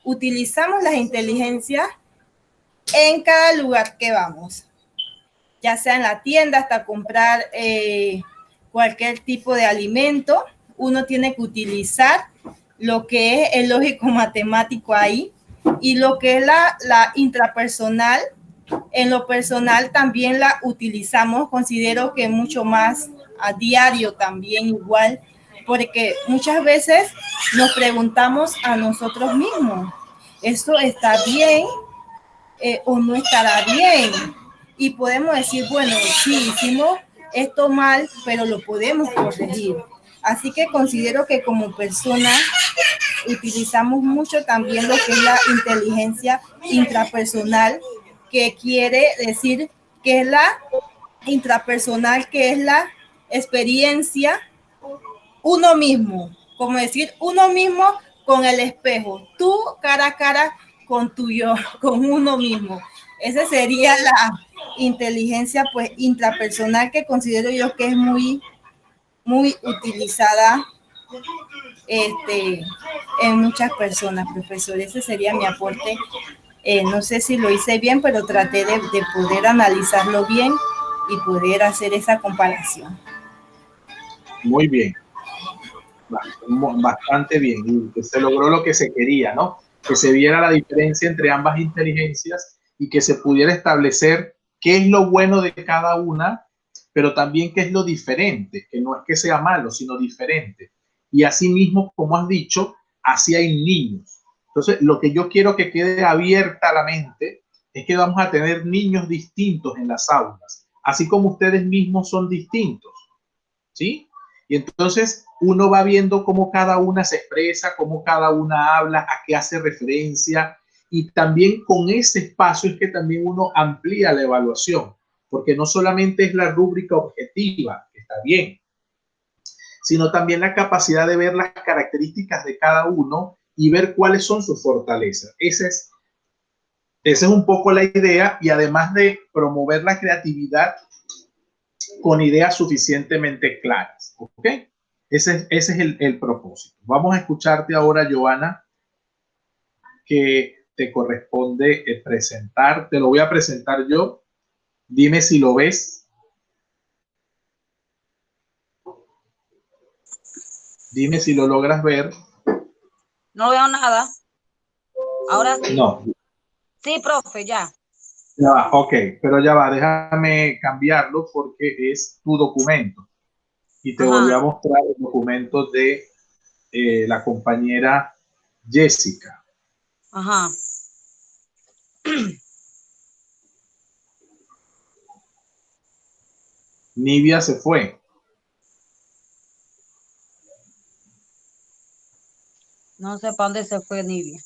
utilizamos las inteligencias en cada lugar que vamos, ya sea en la tienda hasta comprar cualquier tipo de alimento. Uno tiene que utilizar lo que es el lógico matemático ahí y lo que es la intrapersonal. En lo personal también la utilizamos, considero que mucho más a diario también igual, porque muchas veces nos preguntamos a nosotros mismos, ¿esto está bien o no estará bien? Y podemos decir, bueno, sí, hicimos esto mal, pero lo podemos corregir. Así que considero que como personas utilizamos mucho también lo que es la inteligencia intrapersonal, que quiere decir que es la intrapersonal, que es la experiencia uno mismo, como decir uno mismo con el espejo, tú cara a cara con tu yo, con uno mismo. Esa sería la inteligencia pues intrapersonal, que considero yo que es muy utilizada en muchas personas, profesor. Ese sería mi aporte. No sé si lo hice bien, pero traté de poder analizarlo bien y poder hacer esa comparación. Muy bien. Bastante bien. Se logró lo que se quería, ¿no? que se viera la diferencia entre ambas inteligencias y que se pudiera establecer qué es lo bueno de cada una, pero también qué es lo diferente, que no es que sea malo, sino diferente. Y asimismo, como has dicho, así hay niños. Entonces, lo que yo quiero que quede abierta la mente es que vamos a tener niños distintos en las aulas, así como ustedes mismos son distintos, ¿sí? Y entonces uno va viendo cómo cada una se expresa, cómo cada una habla, a qué hace referencia, y también con ese espacio es que también uno amplía la evaluación, porque no solamente es la rúbrica objetiva, que está bien, sino también la capacidad de ver las características de cada uno y ver cuáles son sus fortalezas. Esa es un poco la idea, y además de promover la creatividad con ideas suficientemente claras. ¿Ok? Ese es el propósito. Vamos a escucharte ahora, Joana, que te corresponde presentar. Te lo voy a presentar yo. Dime si lo ves. Dime si lo logras ver. No veo nada. Ahora sí. No. Sí, profe, ya. Ya va, ok, pero ya va, déjame cambiarlo porque es tu documento. Y te volví a mostrar el documento de la compañera Jessica. Ajá. Nivia se fue. No sé para dónde se fue Nivia.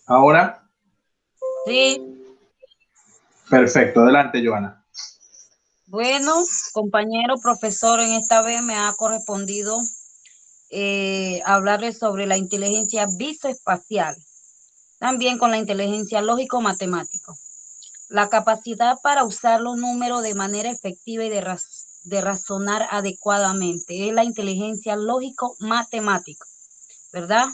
Ahora. Sí. Perfecto, adelante, Joana. Bueno, compañero profesor, en esta vez me ha correspondido hablarles sobre la inteligencia visoespacial, también con la inteligencia lógico-matemático. La capacidad para usar los números de manera efectiva y de razonar adecuadamente es la inteligencia lógico-matemática, ¿verdad?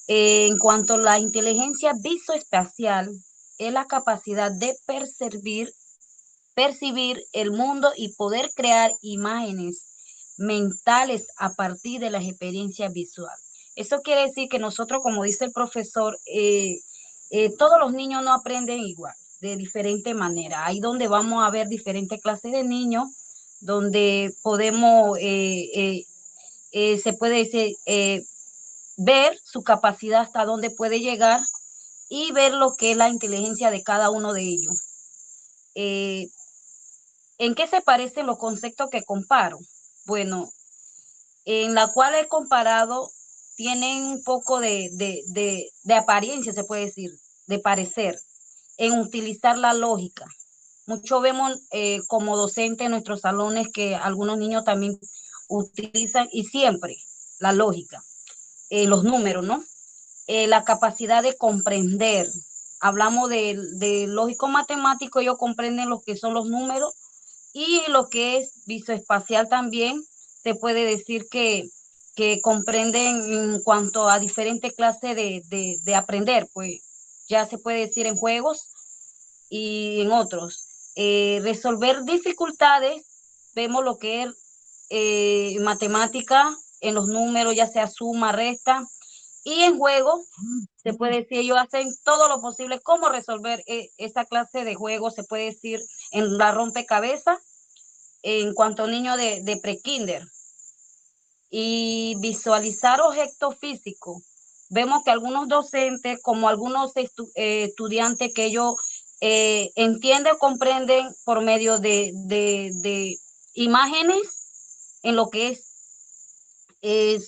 En cuanto a la inteligencia visoespacial, es la capacidad de percibir el mundo y poder crear imágenes mentales a partir de las experiencias visuales. Eso quiere decir que nosotros, como dice el profesor, todos los niños no aprenden igual, de diferente manera. Ahí donde vamos a ver diferentes clases de niños, donde podemos, se puede decir, ver su capacidad hasta dónde puede llegar y ver lo que es la inteligencia de cada uno de ellos. ¿En qué se parecen los conceptos que comparo? Bueno, en la cual he comparado, tienen un poco de apariencia, se puede decir, de parecer, en utilizar la lógica. Mucho vemos como docentes en nuestros salones que algunos niños también utilizan, y siempre, la lógica, los números, ¿no? La capacidad de comprender. Hablamos de lógico matemático, ellos comprenden lo que son los números, y lo que es visoespacial también se puede decir que comprenden en cuanto a diferentes clases de aprender, pues ya se puede decir en juegos y en otros. Resolver dificultades, vemos lo que es matemática, en los números, ya sea suma, resta, y en juego se puede decir, ellos hacen todo lo posible cómo resolver esa clase de juego, se puede decir en la rompecabezas, en cuanto a niños de pre-kinder. Y visualizar objetos físicos. Vemos que algunos docentes, como algunos estudiantes, que ellos entienden o comprenden por medio de imágenes en lo que es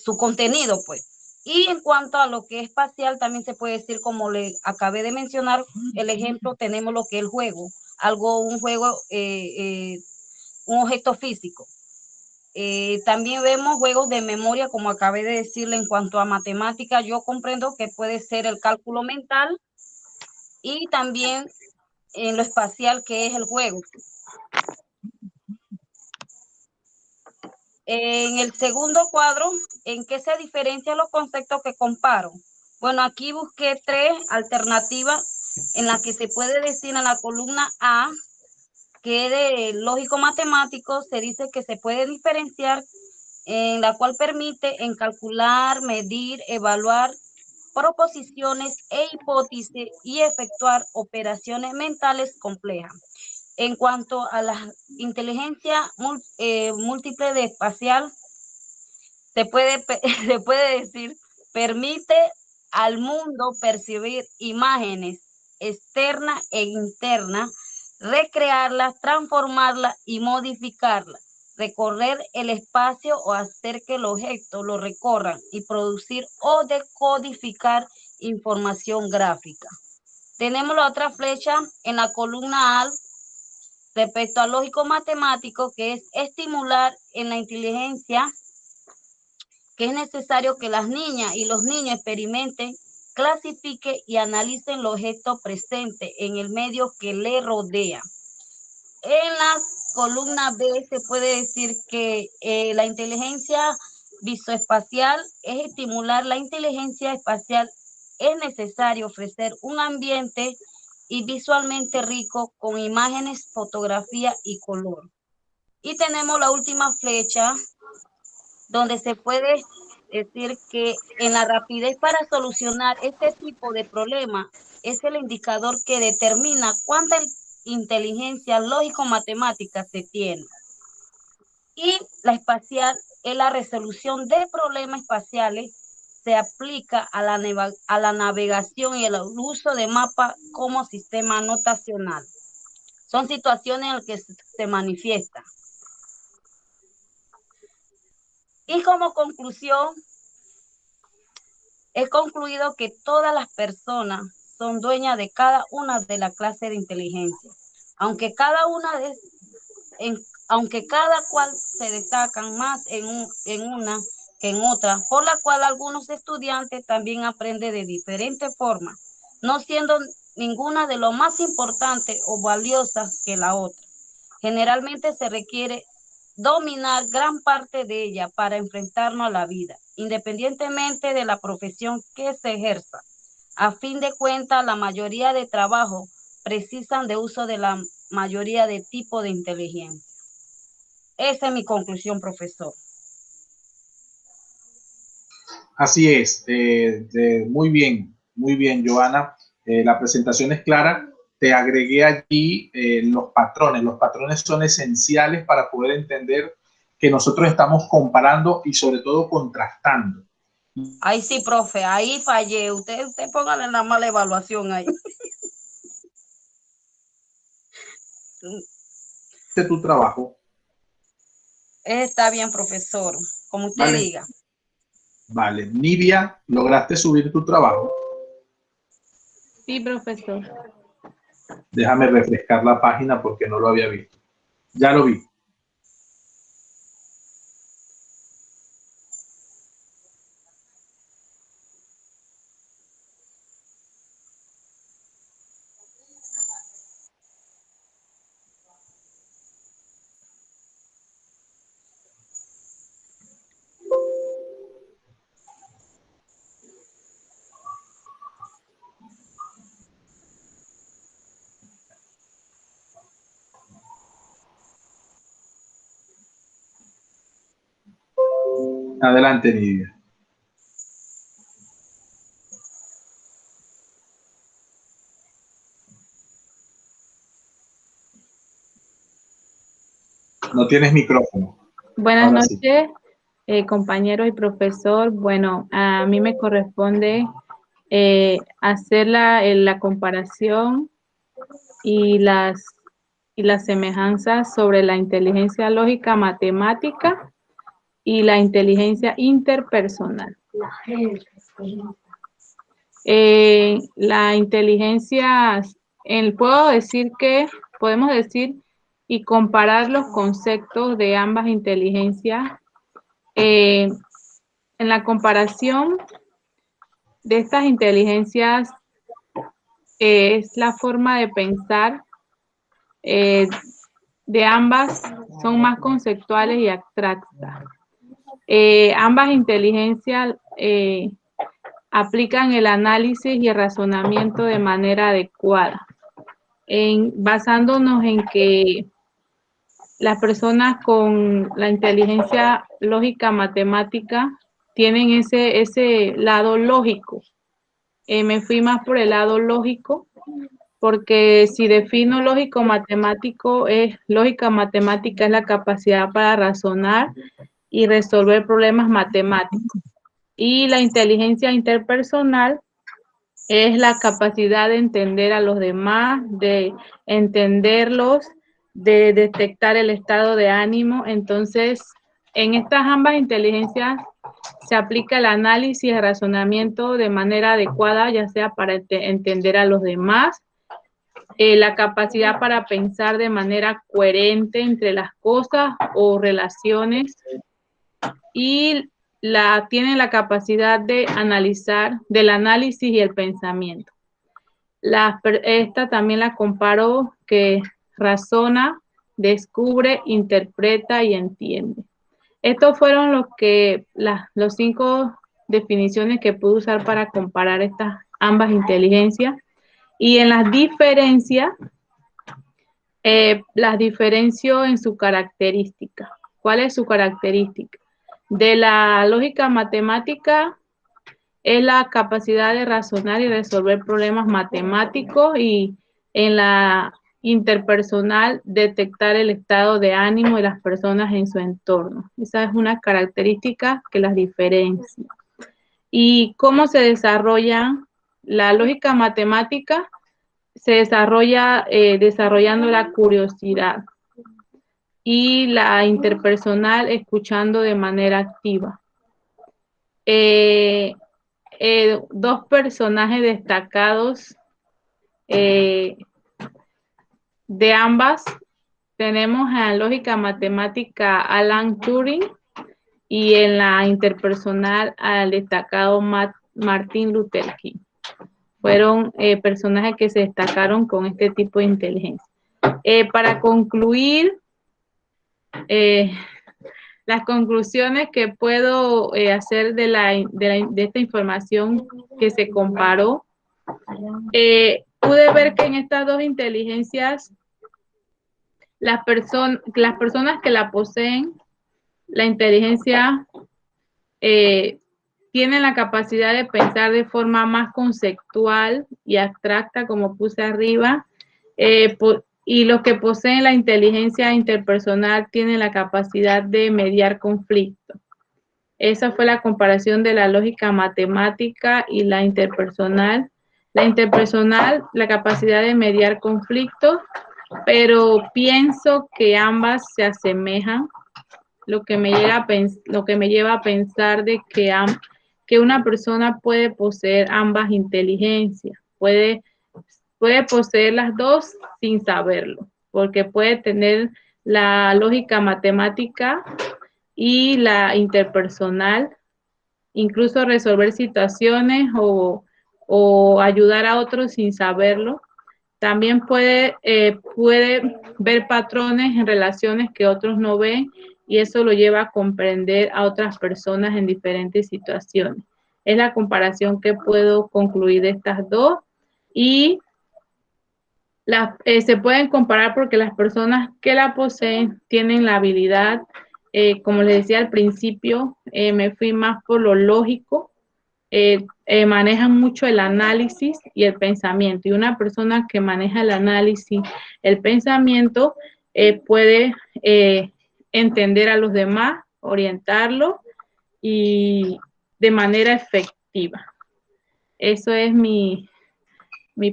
su contenido, pues. Y en cuanto a lo que es espacial, también se puede decir, como le acabé de mencionar, el ejemplo, tenemos lo que es el juego, un juego, un objeto físico. También vemos juegos de memoria, como acabé de decirle. En cuanto a matemática, yo comprendo que puede ser el cálculo mental, y también en lo espacial, que es el juego. En el segundo cuadro, ¿en qué se diferencian los conceptos que comparo? Bueno, aquí busqué 3 alternativas en las que se puede decir en la columna A que es de lógico-matemático, se dice que se puede diferenciar, en la cual permite en calcular, medir, evaluar proposiciones e hipótesis y efectuar operaciones mentales complejas. En cuanto a la inteligencia múltiple de espacial, se puede decir, permite al mundo percibir imágenes externas e internas, recrearlas, transformarlas y modificarlas, recorrer el espacio o hacer que el objeto lo recorran y producir o decodificar información gráfica. Tenemos la otra flecha en la columna A respecto al lógico matemático, que es estimular en la inteligencia, que es necesario que las niñas y los niños experimenten, clasifiquen y analicen los objetos presentes en el medio que le rodea. En la columna B se puede decir que la inteligencia visoespacial es estimular la inteligencia espacial. Es necesario ofrecer un ambiente y visualmente rico con imágenes, fotografía y color. Y tenemos la última flecha, donde se puede decir que en la rapidez para solucionar este tipo de problema es el indicador que determina cuánta inteligencia lógico-matemática se tiene. Y la espacial es la resolución de problemas espaciales, se aplica a la navegación y el uso de mapas como sistema notacional. Son situaciones en las que se manifiesta. Y como conclusión, he concluido que todas las personas son dueñas de cada una de las clases de inteligencia, aunque cada cual se destacan más en una que en otra, por la cual algunos estudiantes también aprenden de diferentes formas, no siendo ninguna de lo más importante o valiosa que la otra. Generalmente se requiere dominar gran parte de ella para enfrentarnos a la vida, independientemente de la profesión que se ejerza. A fin de cuentas, la mayoría de trabajos precisan de uso de la mayoría de tipos de inteligencia. Esa es mi conclusión, profesor. Así es, muy bien, Joana. La presentación es clara. Te agregué allí los patrones. Los patrones son esenciales para poder entender que nosotros estamos comparando y sobre todo contrastando. Ahí sí, profe, ahí fallé. Usted póngale la mala evaluación ahí. Tu trabajo. Está bien, profesor, como usted diga. Vale. Nidia, ¿lograste subir tu trabajo? Sí, profesor. Déjame refrescar la página porque no lo había visto. Ya lo vi. Adelante, Nidia. No tienes micrófono. Buenas noches, compañeros y profesor. Bueno, a mí me corresponde hacer la comparación y las semejanzas sobre la inteligencia lógica matemática y la inteligencia interpersonal. La inteligencia, podemos decir y comparar los conceptos de ambas inteligencias. En la comparación de estas inteligencias es la forma de pensar de ambas son más conceptuales y abstractas. Ambas inteligencias aplican el análisis y el razonamiento de manera adecuada. basándonos en que las personas con la inteligencia lógica matemática tienen ese lado lógico. Me fui más por el lado lógico, porque si defino lógica matemática es la capacidad para razonar y resolver problemas matemáticos. Y la inteligencia interpersonal es la capacidad de entender a los demás, de entenderlos, de detectar el estado de ánimo. Entonces, en estas ambas inteligencias se aplica el análisis y el razonamiento de manera adecuada, ya sea para entender a los demás, la capacidad para pensar de manera coherente entre las cosas o relaciones, y tienen la capacidad de analizar, del análisis y el pensamiento. Esta también la comparo que razona, descubre, interpreta y entiende. Estos fueron los 5 definiciones que pude usar para comparar estas ambas inteligencias. Y en las diferencias, las diferencio en su característica. ¿Cuál es su característica? De la lógica matemática es la capacidad de razonar y resolver problemas matemáticos, y en la interpersonal detectar el estado de ánimo de las personas en su entorno. Esa es una característica que las diferencia. ¿Y cómo se desarrolla? La lógica matemática se desarrolla desarrollando la curiosidad, y la interpersonal escuchando de manera activa. Dos personajes destacados de ambas tenemos en la lógica matemática Alan Turing, y en la interpersonal al destacado Martin Luther King. Fueron personajes que se destacaron con este tipo de inteligencia. Para concluir, las conclusiones que puedo hacer de esta información que se comparó, pude ver que en estas dos inteligencias, las personas que la poseen, la inteligencia, tienen la capacidad de pensar de forma más conceptual y abstracta, como puse arriba, y los que poseen la inteligencia interpersonal tienen la capacidad de mediar conflictos. Esa fue la comparación de la lógica matemática y la interpersonal. La interpersonal, la capacidad de mediar conflictos, pero pienso que ambas se asemejan, lo que me lleva a pensar de que una persona puede poseer ambas inteligencias, puede poseer las dos sin saberlo, porque puede tener la lógica matemática y la interpersonal, incluso resolver situaciones o ayudar a otros sin saberlo. También puede ver patrones en relaciones que otros no ven, y eso lo lleva a comprender a otras personas en diferentes situaciones. Es la comparación que puedo concluir de estas dos, y se pueden comparar porque las personas que la poseen tienen la habilidad, como les decía al principio, me fui más por lo lógico, manejan mucho el análisis y el pensamiento, y una persona que maneja el análisis, el pensamiento, puede entender a los demás, orientarlo y de manera efectiva. Eso es mi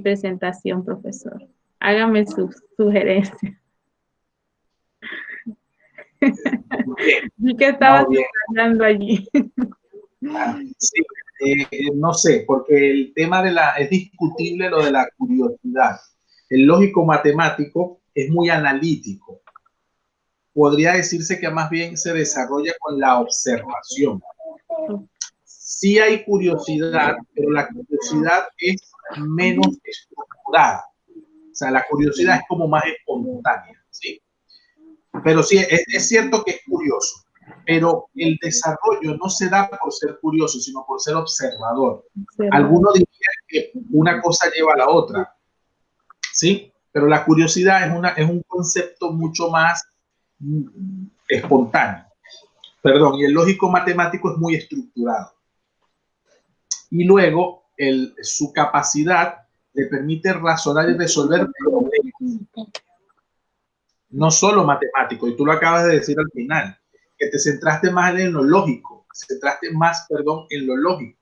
presentación, profesor. Hágame sus sugerencias. Vi que estaba hablando allí. Sí, no sé, porque el tema es discutible lo de la curiosidad. El lógico matemático es muy analítico. Podría decirse que más bien se desarrolla con la observación. Sí hay curiosidad, pero la curiosidad es menos estructurada. O sea, la curiosidad es como más espontánea, ¿sí? Pero sí, es cierto que es curioso, pero el desarrollo no se da por ser curioso, sino por ser observador. Algunos dirían que una cosa lleva a la otra, ¿sí? Pero la curiosidad es un concepto mucho más espontáneo. Perdón, y el lógico matemático es muy estructurado. Y luego su capacidad le permite razonar y resolver problemas. No solo matemático, y tú lo acabas de decir al final, que te centraste más en lo lógico, en lo lógico.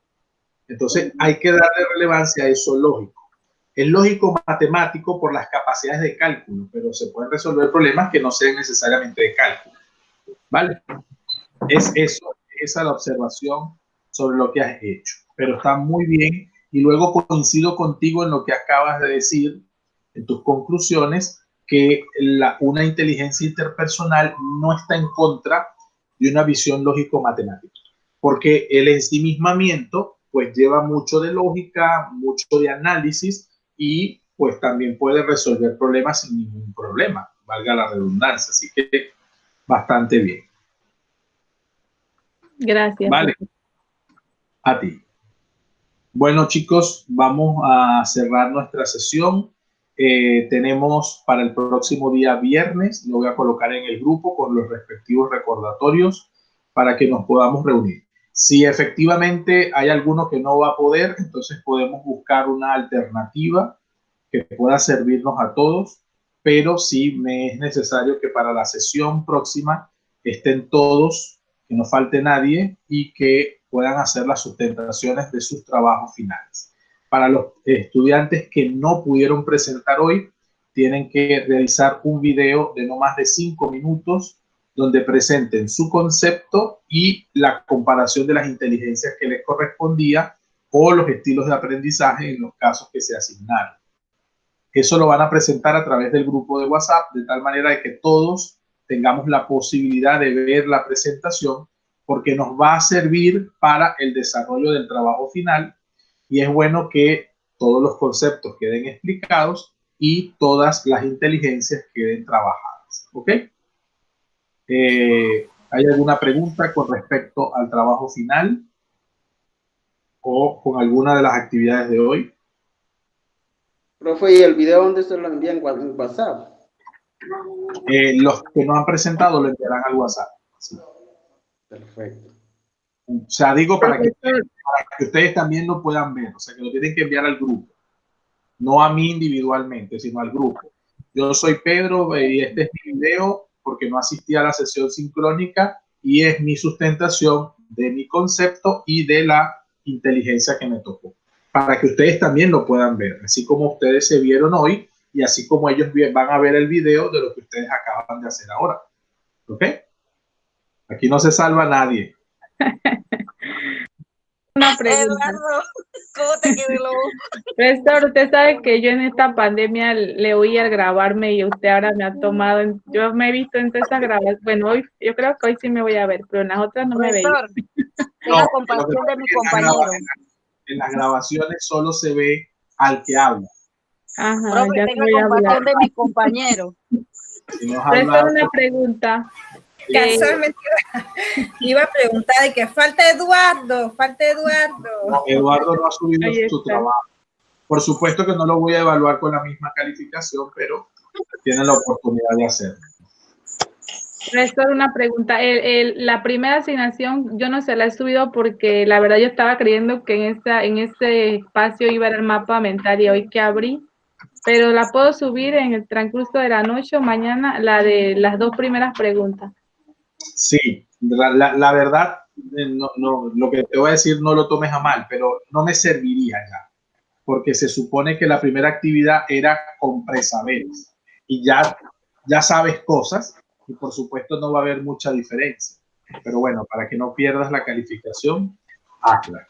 Entonces hay que darle relevancia a eso lógico. Es lógico matemático por las capacidades de cálculo, pero se pueden resolver problemas que no sean necesariamente de cálculo. ¿Vale? Esa es la observación sobre lo que has hecho. Pero está muy bien, y luego coincido contigo en lo que acabas de decir, en tus conclusiones, que una inteligencia interpersonal no está en contra de una visión lógico-matemática, porque el ensimismamiento pues lleva mucho de lógica, mucho de análisis, y pues también puede resolver problemas sin ningún problema, valga la redundancia. Así que bastante bien. Gracias. Vale. A ti. Bueno, chicos, vamos a cerrar nuestra sesión. Tenemos para el próximo día viernes, lo voy a colocar en el grupo con los respectivos recordatorios para que nos podamos reunir. Si efectivamente hay alguno que no va a poder, entonces podemos buscar una alternativa que pueda servirnos a todos, pero sí me es necesario que para la sesión próxima estén todos, que no falte nadie y que puedan hacer las sustentaciones de sus trabajos finales. Para los estudiantes que no pudieron presentar hoy, tienen que realizar un video de no más de 5 minutos donde presenten su concepto y la comparación de las inteligencias que les correspondía o los estilos de aprendizaje en los casos que se asignaron. Eso lo van a presentar a través del grupo de WhatsApp, de tal manera de que todos tengamos la posibilidad de ver la presentación, porque nos va a servir para el desarrollo del trabajo final, y es bueno que todos los conceptos queden explicados y todas las inteligencias queden trabajadas. ¿Ok? ¿Hay alguna pregunta con respecto al trabajo final o con alguna de las actividades de hoy? Profe, ¿y el video dónde se lo envían en WhatsApp? Los que no han presentado lo enviarán al WhatsApp. Sí. Perfecto. O sea, digo para que ustedes también lo puedan ver. O sea, que lo tienen que enviar al grupo. No a mí individualmente, sino al grupo. Yo soy Pedro y este es mi video porque no asistí a la sesión sincrónica, y es mi sustentación de mi concepto y de la inteligencia que me tocó, para que ustedes también lo puedan ver, así como ustedes se vieron hoy y así como ellos van a ver el video de lo que ustedes acaban de hacer ahora. ¿Ok? Aquí no se salva nadie. Una pregunta. Eduardo, ¿cómo te quedó lo? Profesor, usted sabe que yo en esta pandemia le oí al grabarme y usted ahora me ha tomado, yo me he visto en todas esas grabaciones. Bueno, hoy, yo creo que hoy sí me voy a ver, pero en las otras no me veía. Profesor, tenga compasión de mi compañero. En las grabaciones solo se ve al que habla. Ajá, Profe, ya tenga voy a hablar. compasión de mi compañero. Si nos Profesor, habla, una pregunta. Casualmente iba a preguntar de que falta Eduardo. Eduardo no ha subido Ahí su está. trabajo. Por supuesto que no lo voy a evaluar con la misma calificación, pero tiene la oportunidad de hacerlo. Profesor, una pregunta. La primera asignación yo no se la he subido porque la verdad yo estaba creyendo que en ese espacio iba a haber el mapa mental y hoy que abrí, pero la puedo subir en el transcurso de la noche o mañana, la de las 2 primeras preguntas. Sí, la verdad, lo que te voy a decir no lo tomes a mal, pero no me serviría ya, porque se supone que la primera actividad era con presaberes y ya sabes cosas, y por supuesto no va a haber mucha diferencia, pero bueno, para que no pierdas la calificación, hazla.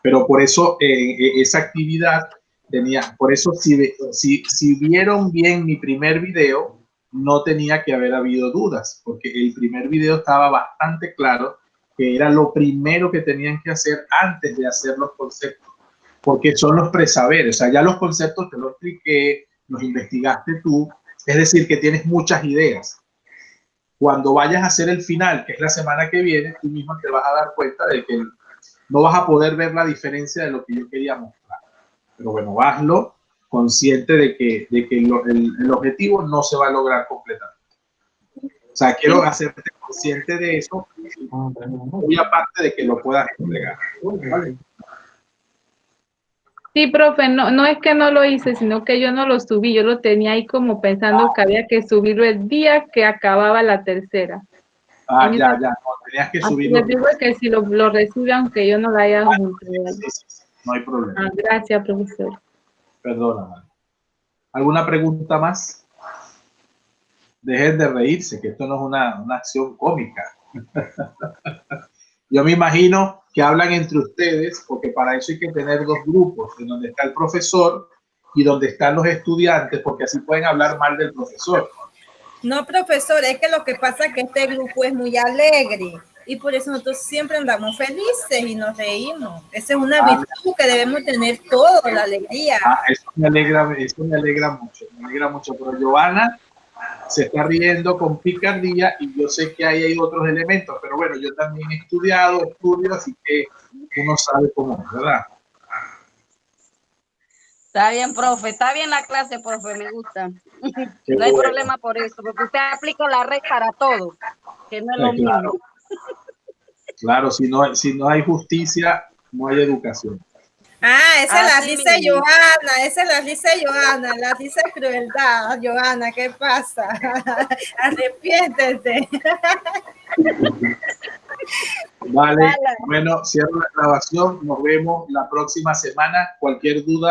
Pero por eso esa actividad por eso si vieron bien mi primer video, no tenía que haber habido dudas, porque el primer video estaba bastante claro que era lo primero que tenían que hacer antes de hacer los conceptos, porque son los presaberes. O sea, ya los conceptos te los expliqué, los investigaste tú, es decir, que tienes muchas ideas. Cuando vayas a hacer el final, que es la semana que viene, tú mismo te vas a dar cuenta de que no vas a poder ver la diferencia de lo que yo quería mostrar. Pero bueno, hazlo consciente de que el objetivo no se va a lograr completamente. O sea, quiero hacerte consciente de eso, muy aparte de que lo puedas entregar. ¿Vale? Sí, profe, no es que no lo hice, sino que yo no lo subí, yo lo tenía ahí como pensando que había que subirlo el día que acababa la tercera. Ya, no, tenías que subirlo. Les digo que si lo recibe, aunque yo no lo haya juntado. Sí, no hay problema. Gracias, profesor. Perdona. ¿Alguna pregunta más? Dejen de reírse, que esto no es una acción cómica. Yo me imagino que hablan entre ustedes, porque para eso hay que tener dos grupos, en donde está el profesor y donde están los estudiantes, porque así pueden hablar mal del profesor. No, profesor, es que lo que pasa es que este grupo es muy alegre y por eso nosotros siempre andamos felices y nos reímos. Esa es una virtud que debemos tener todos, la alegría. Eso me alegra mucho, pero Giovanna se está riendo con picardía y yo sé que ahí hay otros elementos, pero bueno, yo también he estudio, así que uno sabe cómo es, ¿verdad? Está bien, profe, está bien la clase, profe, me gusta. No hay problema por eso, porque usted aplica la red para todo, que no es lo mismo. Claro, si no hay justicia, no hay educación. Esa la dice Johanna, la dice crueldad, Johanna, ¿qué pasa? Arrepiéntete. Vale, bueno, cierro la grabación, nos vemos la próxima semana, cualquier duda.